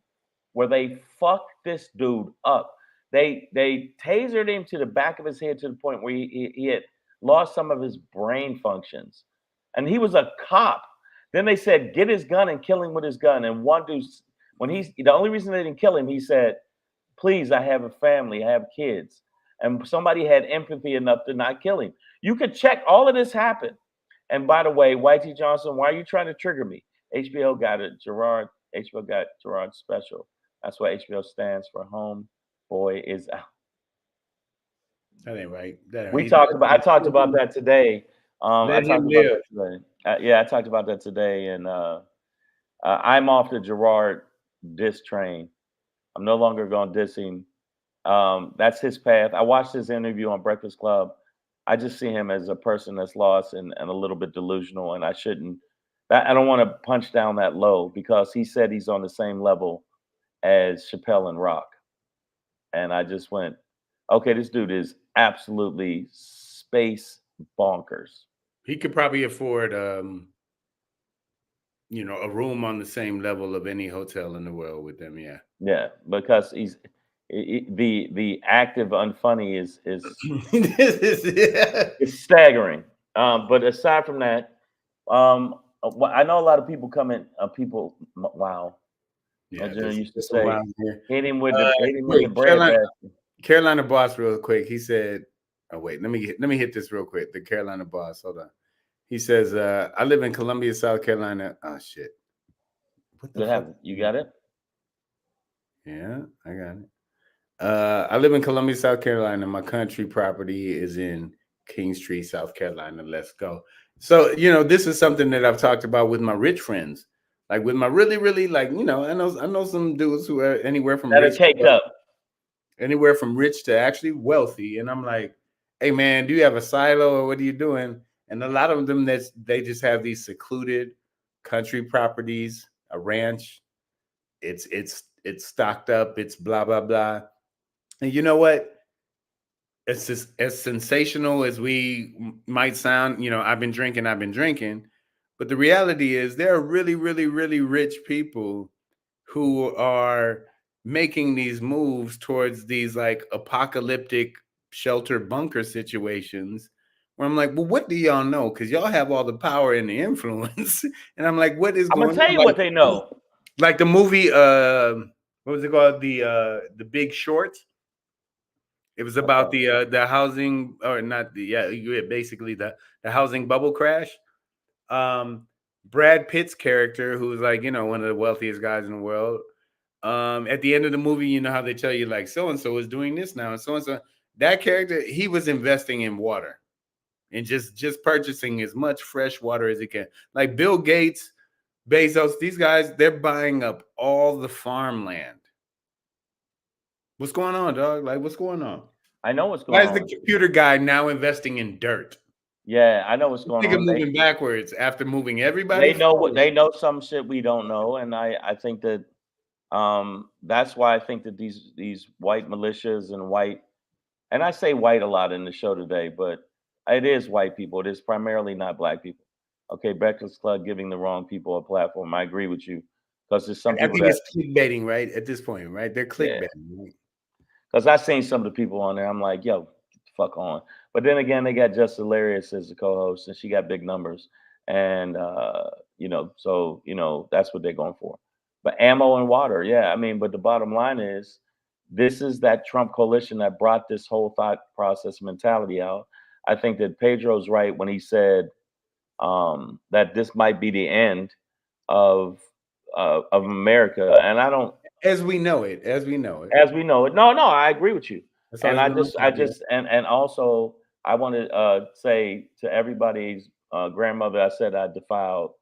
S2: where they fucked this dude up. They tasered him to the back of his head to the point where he had lost some of his brain functions. And he was a cop. Then they said, get his gun and kill him with his gun. And one dude, the only reason they didn't kill him, he said, please, I have a family, I have kids. And somebody had empathy enough to not kill him. You could check all of this happen. And by the way, Whitey Johnson, why are you trying to trigger me? HBO got it. HBO got Gerard's special. That's why HBO stands for Home Boy Is Out.
S1: That ain't right.
S2: I talked about that today. I talked about that today, and I'm off the Gerard diss train. I'm no longer going to diss him. That's his path. I watched his interview on Breakfast Club. I just see him as a person that's lost and a little bit delusional, and I don't want to punch down that low because he said he's on the same level as Chappelle and Rock. And I just went, okay, this dude is absolutely space bonkers.
S1: He could probably afford, a room on the same level of any hotel in the world with them. Yeah.
S2: Yeah, because the active unfunny is it's staggering. But aside from that, I know a lot of people come in. Wow.
S1: Yeah,
S2: used to say, hit him with the
S1: Carolina,
S2: bread.
S1: Carolina boss, real quick. He said, "Oh wait, let me hit this real quick." The Carolina boss, hold on. He says, "I live in Columbia, South Carolina." Oh shit!
S2: What happened? You got it?
S1: Yeah, I got it. I live in Columbia, South Carolina. My country property is in King Street, South Carolina. Let's go. So this is something that I've talked about with my rich friends. Like with my really, really, I know some dudes who are anywhere from
S2: rich
S1: to actually wealthy, and I'm like, hey man, do you have a silo or what are you doing? And a lot of them they just have these secluded country properties, a ranch. It's stocked up. It's blah blah blah. And you know what? It's just as sensational as we might sound. I've been drinking. But the reality is there are really, really, really rich people who are making these moves towards these like apocalyptic shelter bunker situations where I'm like, well, what do y'all know? Because y'all have all the power and the influence. And I'm like, what is going on?
S2: I'm going to tell you what they know.
S1: Like the movie, what was it called? The Big Short. It was about the housing, or not basically the housing bubble crash. Brad Pitt's character, who's like, one of the wealthiest guys in the world. At the end of the movie, you know how they tell you like so-and-so is doing this now and so-and-so. That character, he was investing in water and just purchasing as much fresh water as he can. Like Bill Gates, Bezos, these guys, they're buying up all the farmland. What's going on, dog? Like, what's going on?
S2: I know what's going on.
S1: Why is the computer guy now investing in dirt?
S2: Yeah, I know what's going on.
S1: Moving backwards after moving everybody.
S2: They know some shit we don't know, and I think that that's why I think that these white militias and white and I say white a lot in the show today, but it is white people. It is primarily not black people. Okay, Breakfast Club giving the wrong people a platform. I agree with you because there's some
S1: I
S2: people
S1: think
S2: that
S1: it's clickbaiting, right? At this point, right? They're
S2: yeah.
S1: clickbaiting. Right?
S2: Because I seen some of the people on there. I'm like, yo, get the fuck on. But then again, they got Just Hilarious as the co-host, and she got big numbers, and so that's what they're going for. But ammo and water, yeah. I mean, but the bottom line is, this is that Trump coalition that brought this whole thought process mentality out. I think that Pedro's right when he said that this might be the end of America, and I don't.
S1: As we know it, as we know it.
S2: As we know it. No, I agree with you.
S1: That's
S2: And
S1: always
S2: I
S1: been my
S2: just,
S1: thought,
S2: and also, I want to say to everybody's grandmother, I said I defiled,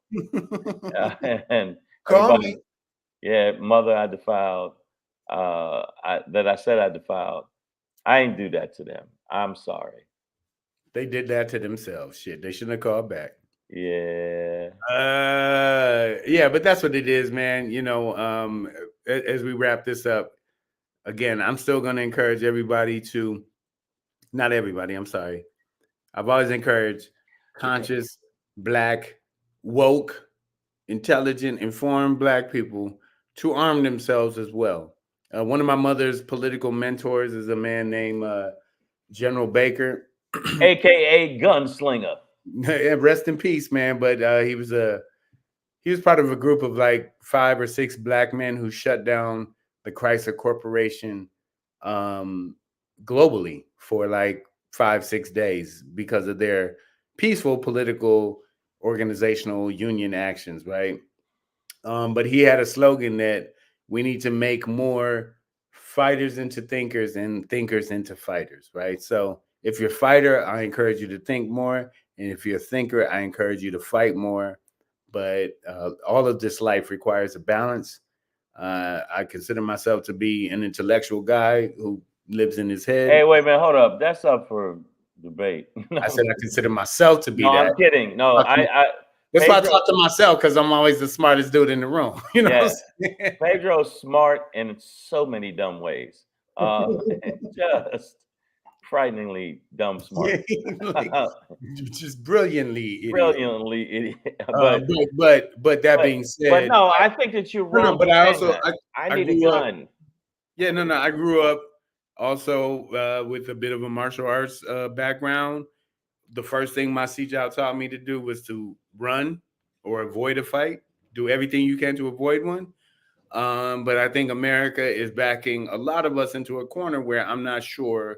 S2: and
S1: Call
S2: everybody,
S1: me.
S2: yeah, mother, I defiled, that I said I defiled. I ain't do that to them. I'm sorry.
S1: They did that to themselves. Shit, they shouldn't have called back.
S2: Yeah.
S1: Yeah, but that's what it is, man. As we wrap this up, again, I'm still going to encourage everybody to, not everybody, I'm sorry. I've always encouraged conscious, black, woke, intelligent, informed black people to arm themselves as well. One of my mother's political mentors is a man named General Baker,
S2: AKA Gunslinger.
S1: Rest in peace, man. But he was part of a group of like 5 or 6 black men who shut down the Chrysler Corporation globally for like 5-6 days because of their peaceful political organizational union actions, right? But he had a slogan that we need to make more fighters into thinkers and thinkers into fighters, right? So if you're a fighter, I encourage you to think more. And if you're a thinker, I encourage you to fight more. But all of this life requires a balance. I consider myself to be an intellectual guy who lives in his head.
S2: Hey, wait a minute, hold up. That's up for debate.
S1: I said I consider myself to be
S2: No,
S1: that.
S2: I'm kidding. No,
S1: That's why I
S2: Pedro,
S1: talk to myself, because I'm always the smartest dude in the room. You know
S2: yeah,
S1: what I'm saying?
S2: Pedro's smart in so many dumb ways. Just frighteningly dumb smart.
S1: Like, just brilliantly idiot.
S2: Brilliantly idiot.
S1: But that being said,
S2: but no, I think that you're wrong.
S1: but I also
S2: I need a
S1: grew up-
S2: gun.
S1: Yeah, no. I grew up also with a bit of a martial arts background. The first thing my CJOW taught me to do was to run or avoid a fight. Do everything you can to avoid one. But I think America is backing a lot of us into a corner where I'm not sure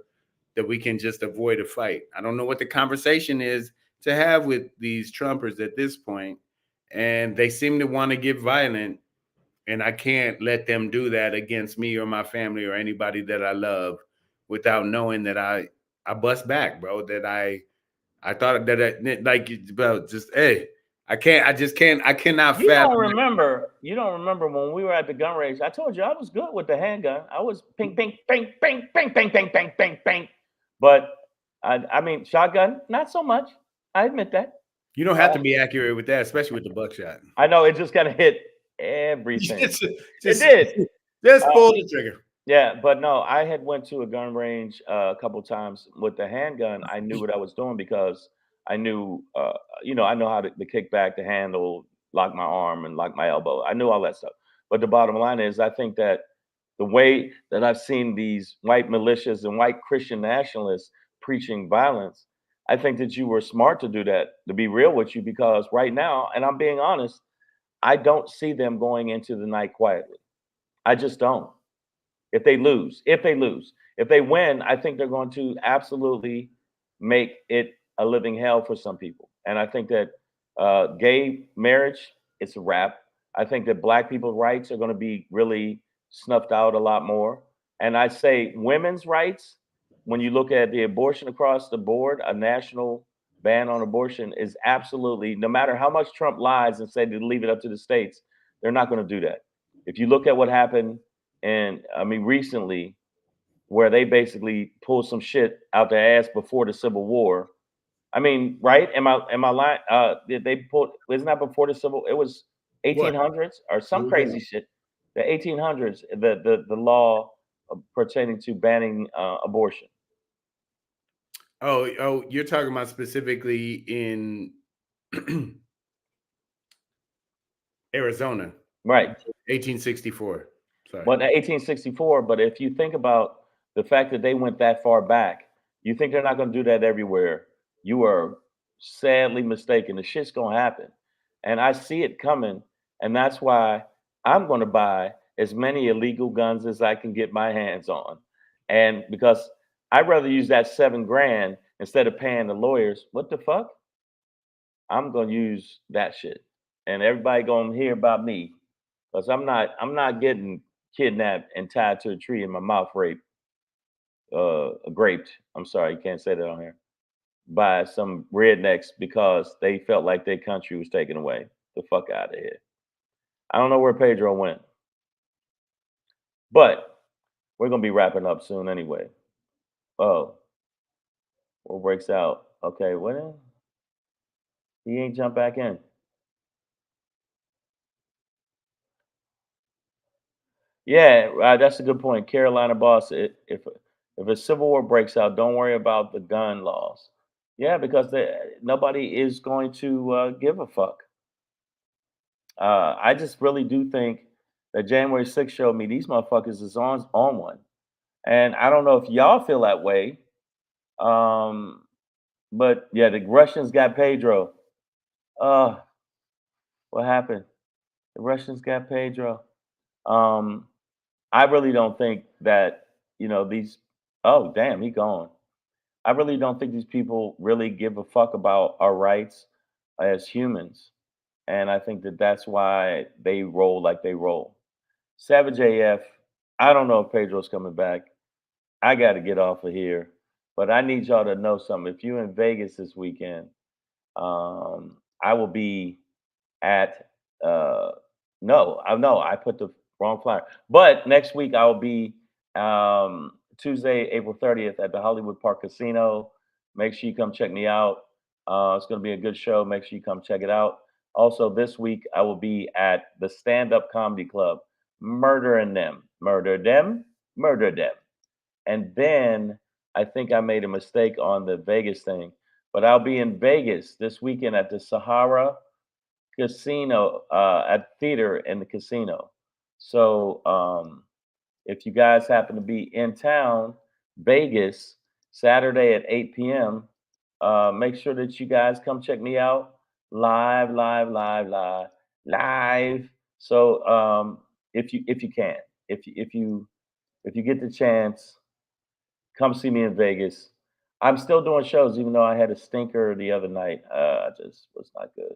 S1: that we can just avoid a fight. I don't know what the conversation is to have with these Trumpers at this point, and they seem to want to get violent, and I can't let them do that against me or my family or anybody that I love without knowing that I bust back, bro. That I thought that like, bro, just hey. I cannot
S2: You
S1: fathom.
S2: You don't remember when we were at the gun range. I told you I was good with the handgun. I was ping, ping, ping, ping, ping, ping, ping, ping, ping, ping. But I mean, shotgun, not so much. I admit that.
S1: You don't have to be accurate with that, especially with the buckshot.
S2: I know, it just kind of hit everything.
S1: It
S2: did.
S1: Just pull the trigger.
S2: Yeah, but no, I had went to a gun range a couple times with the handgun. I knew what I was doing because I knew, I know how to kick back, the handle, lock my arm, and lock my elbow. I knew all that stuff. But the bottom line is, I think that the way that I've seen these white militias and white Christian nationalists preaching violence, I think that you were smart to do that, to be real with you, because right now, and I'm being honest, I don't see them going into the night quietly. I just don't. If they lose. If they win, I think they're going to absolutely make it a living hell for some people. And I think that gay marriage, it's a wrap. I think that black people's rights are going to be really snuffed out a lot more. And I say women's rights, when you look at the abortion across the board, a national ban on abortion is absolutely, no matter how much Trump lies and say to leave it up to the states, they're not going to do that. If you look at what happened, and I mean, recently, where they basically pulled some shit out their ass before the Civil War. I mean, right? Am I lying? Did they pull? Isn't that before the Civil? It was 1800s or some crazy shit. The 1800s, the law pertaining to banning abortion.
S1: Oh, you're talking about specifically in Arizona,
S2: Right.
S1: 1864. Sorry.
S2: Well, 1864. But if you think about the fact that they went that far back, you think they're not going to do that everywhere. You are sadly mistaken. The shit's going to happen. And I see it coming. And that's why I'm going to buy as many illegal guns as I can get my hands on. And because I'd rather use that $7,000 instead of paying the lawyers. What the fuck? I'm going to use that shit. And everybody going to hear about me because I'm not getting kidnapped and tied to a tree and my mouth graped. I'm sorry, you can't say that on here. By some rednecks because they felt like their country was taken away. The fuck out of here. I don't know where Pedro went, but we're gonna be wrapping up soon anyway. Oh, what breaks out? Okay, well, he ain't jump back in. Yeah, that's a good point. Carolina boss, if a civil war breaks out, don't worry about the gun laws. Yeah, because nobody is going to give a fuck. I just really do think that January 6th showed me these motherfuckers is on one, and I don't know if y'all feel that way. Um, but yeah, the Russians got Pedro. Uh, what happened? The Russians got Pedro. Um, I really don't think that these. Oh damn, he gone. I really don't think these people really give a fuck about our rights as humans, and I think that that's why they roll like they roll. Savage AF. I don't know if Pedro's coming back. I got to get off of here, but I need y'all to know something. If you're in Vegas this weekend, I will be at no, I put the wrong flyer. But next week I will be Tuesday, April 30th at the Hollywood Park Casino. Make sure you come check me out. It's going to be a good show. Make sure you come check it out. Also, this week I will be at the Stand Up Comedy Club, murdering them, murder them, murder them. And then I think I made a mistake on the Vegas thing, but I'll be in Vegas this weekend at the Sahara Casino, at theater in the casino. So if you guys happen to be in town, Vegas, Saturday at 8 p.m., make sure that you guys come check me out live, live, live, live, live. So if you can, if you get the chance, come see me in Vegas. I'm still doing shows, even though I had a stinker the other night. I just was not good.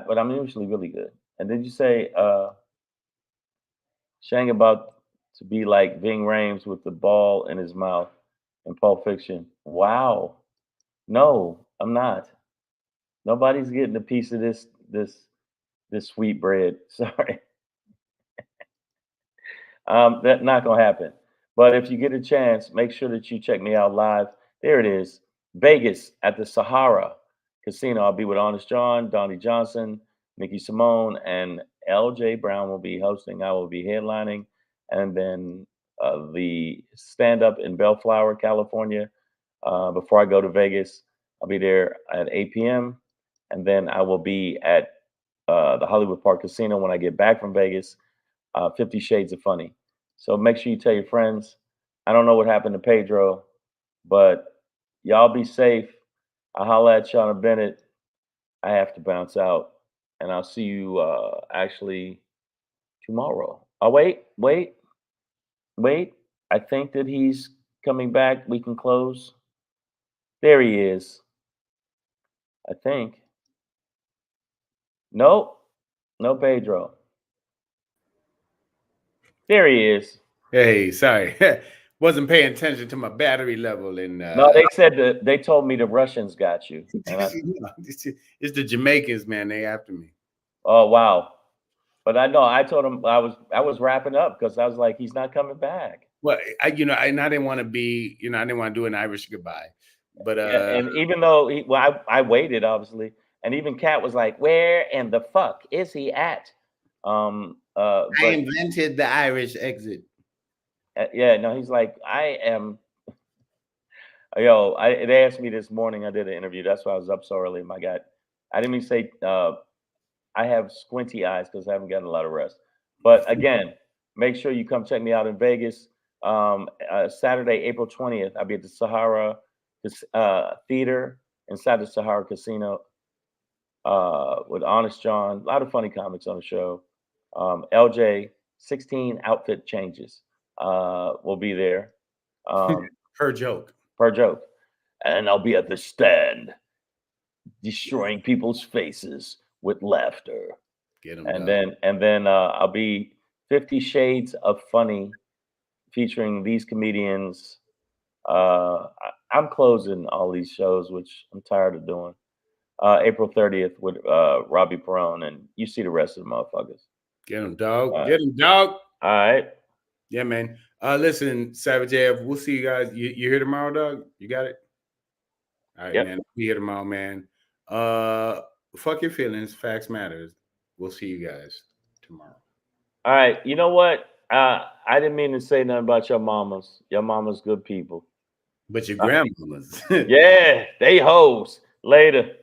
S2: But I'm usually really good. And did you say Shang about to be like Ving Rhames with the ball in his mouth in Pulp Fiction? Wow. No, I'm not. Nobody's getting a piece of this sweet bread. Sorry. That's not gonna happen. But if you get a chance, make sure that you check me out live. There it is, Vegas at the Sahara Casino. I'll be with Honest John, Donnie Johnson, Nikki Simone, and L.J. Brown will be hosting. I will be headlining, and then the stand up in Bellflower, California. Before I go to Vegas, I'll be there at 8 p.m. and then I will be at the Hollywood Park Casino when I get back from Vegas. 50 Shades of Funny. So make sure you tell your friends. I don't know what happened to Pedro, but y'all be safe. I'll holla at Shauna Bennett. I have to bounce out, and I'll see you actually tomorrow. Oh, wait. I think that he's coming back. We can close. There he is. I think. Nope. No Pedro. There he is.
S1: Hey, sorry. Wasn't paying attention to my battery level. And
S2: No, they said they told me the Russians got you. And
S1: it's the Jamaicans, man. They after me.
S2: Oh wow. But I know I told him I was wrapping up because I was like, he's not coming back.
S1: Well, I didn't want to be, I didn't want to do an Irish goodbye. But
S2: and even though I waited obviously, and even Kat was like, "Where in the fuck is he at?"
S1: I invented the Irish exit.
S2: Yeah, no, he's like, I am. Yo, they asked me this morning. I did an interview. That's why I was up so early. My God, I didn't even say I have squinty eyes because I haven't gotten a lot of rest. But again, make sure you come check me out in Vegas. Saturday, April 20th, I'll be at the Sahara Theater inside the Sahara Casino with Honest John. A lot of funny comics on the show. LJ, 16 outfit changes will be there.
S1: Per joke.
S2: Per joke. And I'll be at the stand destroying people's faces with laughter.
S1: Get 'em
S2: And
S1: done.
S2: then I'll be 50 Shades of Funny featuring these comedians. I'm closing all these shows, which I'm tired of doing. April 30th with Robbie Perone, and you see the rest of the motherfuckers.
S1: Get him, dog.
S2: All right.
S1: Get him, dog.
S2: All right.
S1: Yeah, man. Listen, Savage AF, we'll see you guys. You here tomorrow, dog? You got it? All right,
S2: Yep.
S1: man. Be here tomorrow, man. Fuck your feelings. Facts matters. We'll see you guys tomorrow.
S2: All right. You know what? I didn't mean to say nothing about your mamas. Your mamas good people.
S1: But your grandmamas.
S2: Yeah, they hoes. Later.